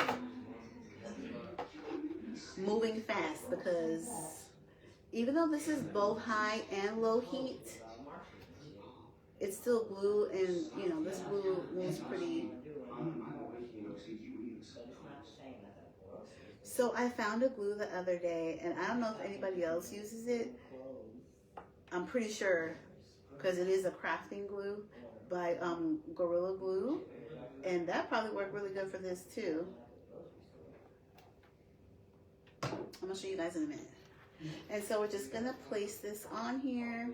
Moving fast, because even though this is both high and low heat, it's still glue, and you know, this glue moves pretty. So I found a glue the other day, and I don't know if anybody else uses it. I'm pretty sure, because it is a crafting glue by Gorilla Glue, and that probably worked really good for this too. I'm gonna show you guys in a minute. And so we're just gonna place this on here.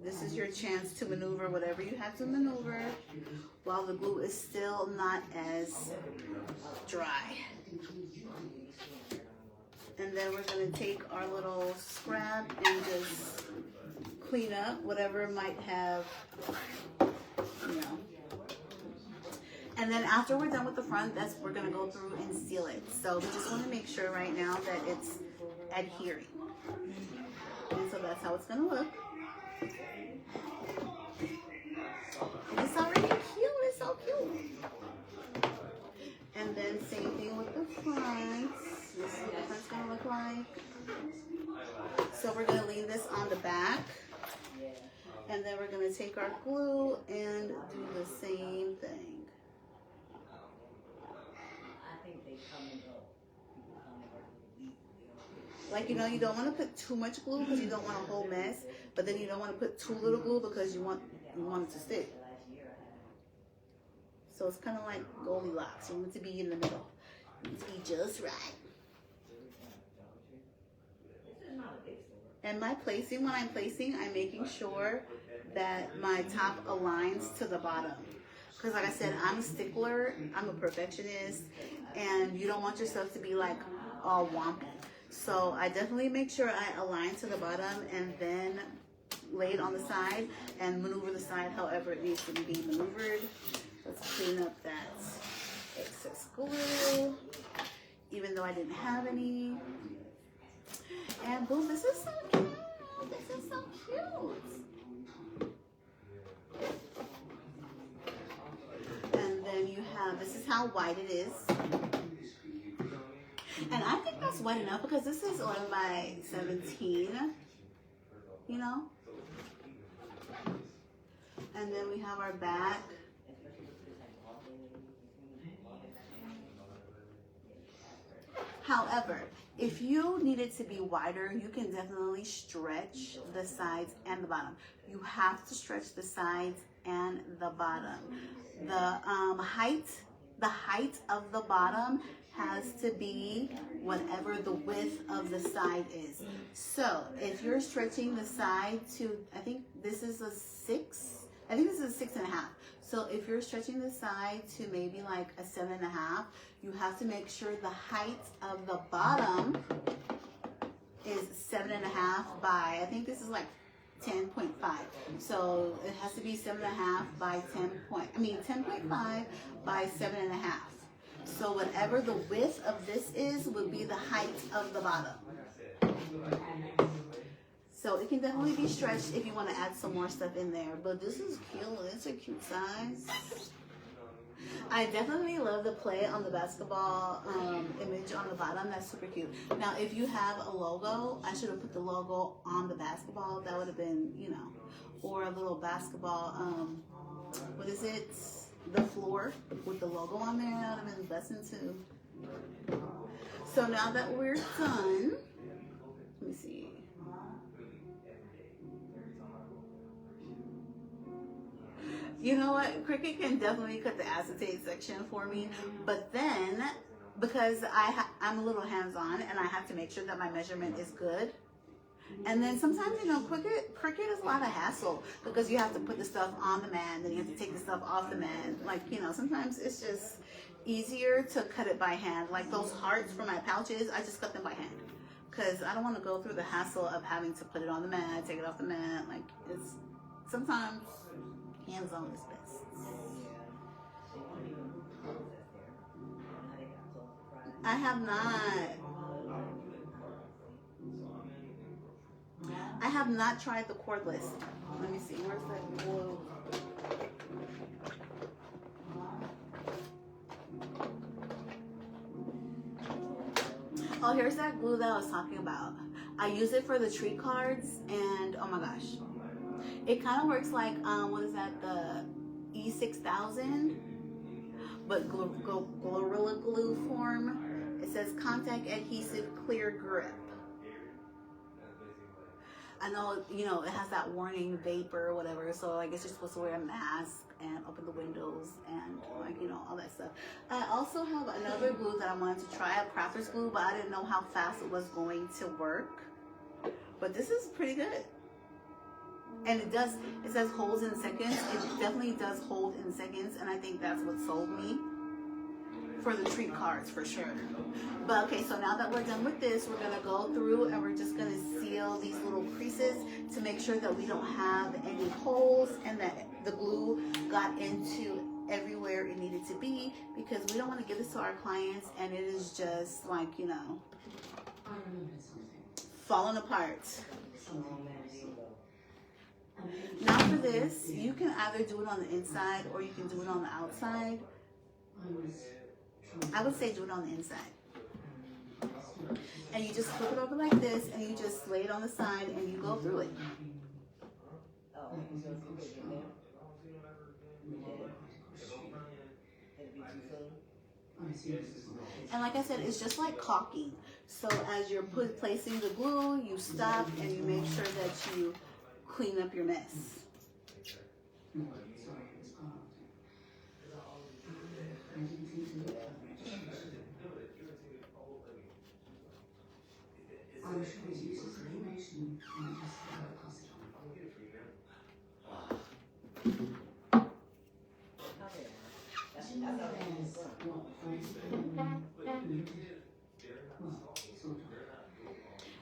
This is your chance to maneuver whatever you have to maneuver while the glue is still not as dry. And then we're gonna take our little scrap and just clean up whatever might have, you know. And then after we're done with the front, we're gonna go through and seal it. So we just wanna make sure right now that it's adhering. And so that's how it's gonna look. And it's already cute, it's so cute. And then same thing with the front. This is what the front's gonna look like. So we're gonna lean this on the back. And then we're gonna take our glue and do the same thing. Like, you know, you don't want to put too much glue because you don't want a whole mess, but then you don't want to put too little glue because you want it to stick. So it's kind of like Goldilocks. You want it to be in the middle. You want it to be just right. And my placing, when I'm placing, I'm making sure that my top aligns to the bottom. Because like I said, I'm a stickler, I'm a perfectionist, and you don't want yourself to be like all wonky. So I definitely make sure I align to the bottom and then lay it on the side and maneuver the side however it needs to be maneuvered. Let's clean up that excess glue, even though I didn't have any. And boom, this is so cute. This is so cute. And then you have, this is how white it is. And I think that's white enough because this is 11 by 17, you know? And then we have our back. However, if you need it to be wider, you can definitely stretch the sides and the bottom. You have to stretch the sides and the bottom. The height of the bottom has to be whatever the width of the side is. So if you're stretching the side to, I think this is a 6, I think this is a 6.5. So if you're stretching the side to maybe like a 7.5, you have to make sure the height of the bottom is 7.5 by, I think this is like 10.5. So it has to be 7.5 by 10.5 by 7.5. So whatever the width of this is would be the height of the bottom. So it can definitely be stretched if you want to add some more stuff in there. But this is cute. It's a cute size. I definitely love the play on the basketball image on the bottom. That's super cute. Now, if you have a logo, I should have put the logo on the basketball. That would have been, you know, or a little basketball, what is it? The floor with the logo on there. That would have been the best thing too. So now that we're done, let me see. You know what? Cricut can definitely cut the acetate section for me, but then because I'm a little hands-on and I have to make sure that my measurement is good. And then sometimes, you know, Cricut is a lot of hassle because you have to put the stuff on the mat, then you have to take the stuff off the mat. Like, you know, sometimes it's just easier to cut it by hand. Like those hearts for my pouches, I just cut them by hand because I don't want to go through the hassle of having to put it on the mat, take it off the mat. Like, it's sometimes hands-on is best. I have not. I have not tried the cordless. Let me see. Where's that glue? Oh, here's that glue that I was talking about. I use it for the tree cards, and oh my gosh. It kind of works like, what is that, the E6000, but Gorilla Glue form. It says contact adhesive clear grip. I know, you know, it has that warning vapor or whatever, so I guess you're supposed to wear a mask and open the windows and, like, you know, all that stuff. I also have another glue that I wanted to try, a crafter's glue, but I didn't know how fast it was going to work. But this is pretty good. And it says holds in seconds. It definitely does hold in seconds, and I think that's what sold me for the treat cards for sure. But okay, so now that we're done with this, we're gonna go through and we're just gonna seal these little creases to make sure that we don't have any holes and that the glue got into everywhere it needed to be, because we don't want to give this to our clients and it is just like, you know, falling apart. Now for this, you can either do it on the inside or you can do it on the outside. I would say do it on the inside. And you just flip it over like this and you just lay it on the side and you go through it. And like I said, it's just like caulking. So as you're placing the glue, you stop and you make sure that you clean up your mess. I'm sure it uses information and just pass it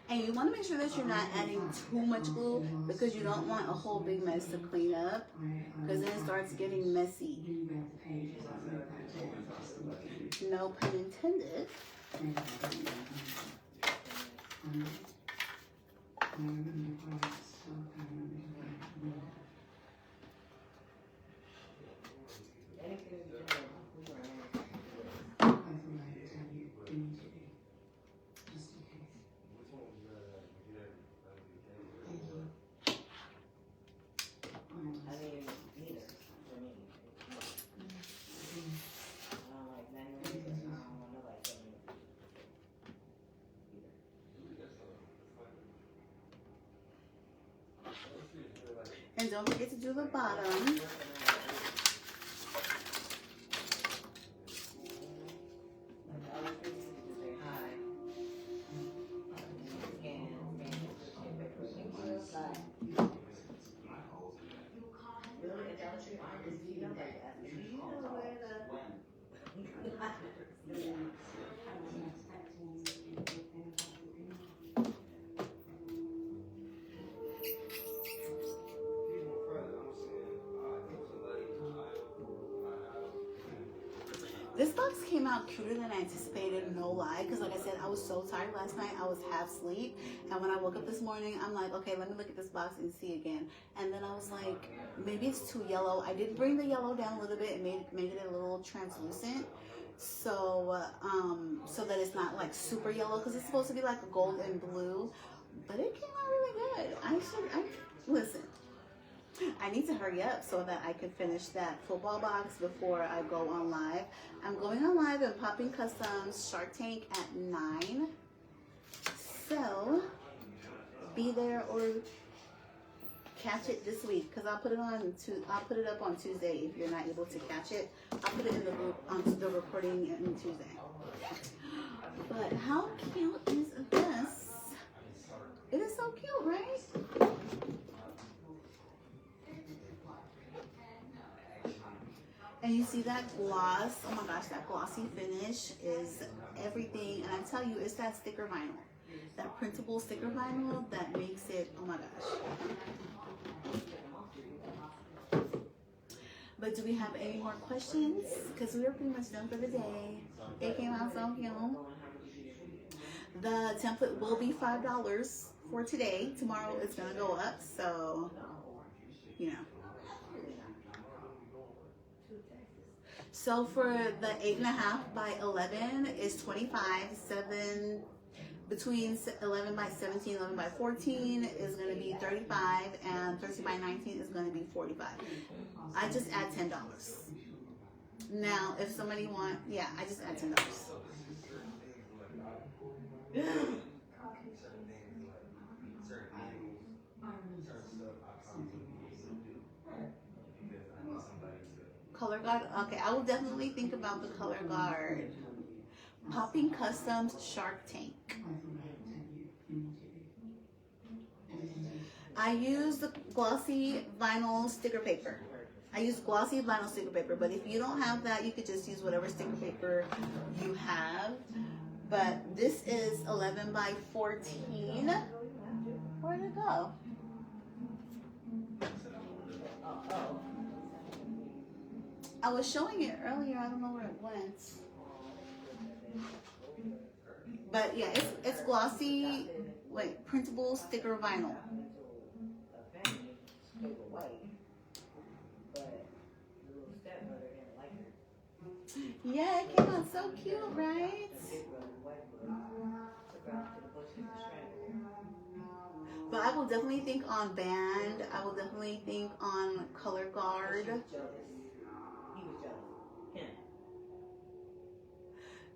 And you want to make sure that you're not adding too much glue because you don't want a whole big mess to clean up, because then it starts getting messy. No pun intended. And don't forget to do the bottom. This box came out cuter than I anticipated, no lie, because like I said, I was so tired last night. I was half asleep, and when I woke up this morning, I'm like, okay, let me look at this box and see again. And then I was like, maybe it's too yellow. I did bring the yellow down a little bit and make it a little translucent, so so that it's not like super yellow, because it's supposed to be like a gold and blue, but it came out really good. Listen, I need to hurry up so that I can finish that football box before I go on live. I'm going on live and Popping Customs Shark Tank at 9. So be there or catch it this week, because I'll put it up on Tuesday if you're not able to catch it. I'll put it in the group on the recording on Tuesday. But how cute is this? It is so cute, right? And you see that gloss? Oh my gosh, that glossy finish is everything. And I tell you, it's that sticker vinyl. That printable sticker vinyl that makes it, oh my gosh. But do we have any more questions? Because we are pretty much done for the day. It came out so cute. The template will be $5 for today. Tomorrow it's going to go up. So, you know. So for the 8.5 by 11 is 25. Between 11 by 17, 11 by 14 is going to be 35, and 13 by 19 is going to be 45. I just add $10. Now, if somebody I just add $10. Color guard. Okay, I will definitely think about the color guard. Popping Customs Shark Tank. I use the glossy vinyl sticker paper. But if you don't have that, you could just use whatever sticker paper you have. But this is 11 by 14. Where'd it go? I was showing it earlier. I don't know where it went. But yeah, it's glossy, printable sticker vinyl. Yeah, it came out so cute, right? But I will definitely think on band. I will definitely think on color guard.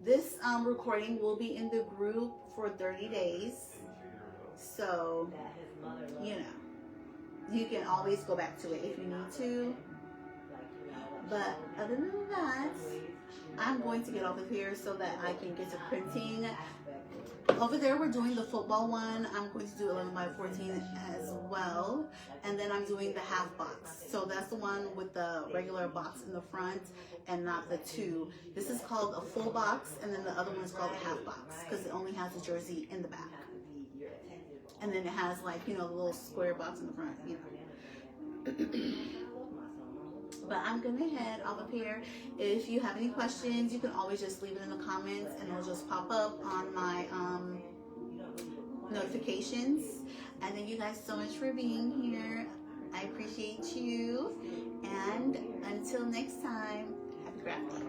This recording will be in the group for 30 days. So, you know, you can always go back to it if you need to. But other than that, I'm going to get off of here so that I can get to printing. Over there, we're doing the football one. I'm going to do 11 by 14 as well. And then I'm doing the half box. So that's the one with the regular box in the front and not the two. This is called a full box, and then the other one is called a half box because it only has the jersey in the back. And then it has, like, you know, the little square box in the front, you know. But I'm going to head off of here. If you have any questions, you can always just leave it in the comments and it'll just pop up on my notifications. And thank you guys so much for being here. I appreciate you. And until next time, happy crafting.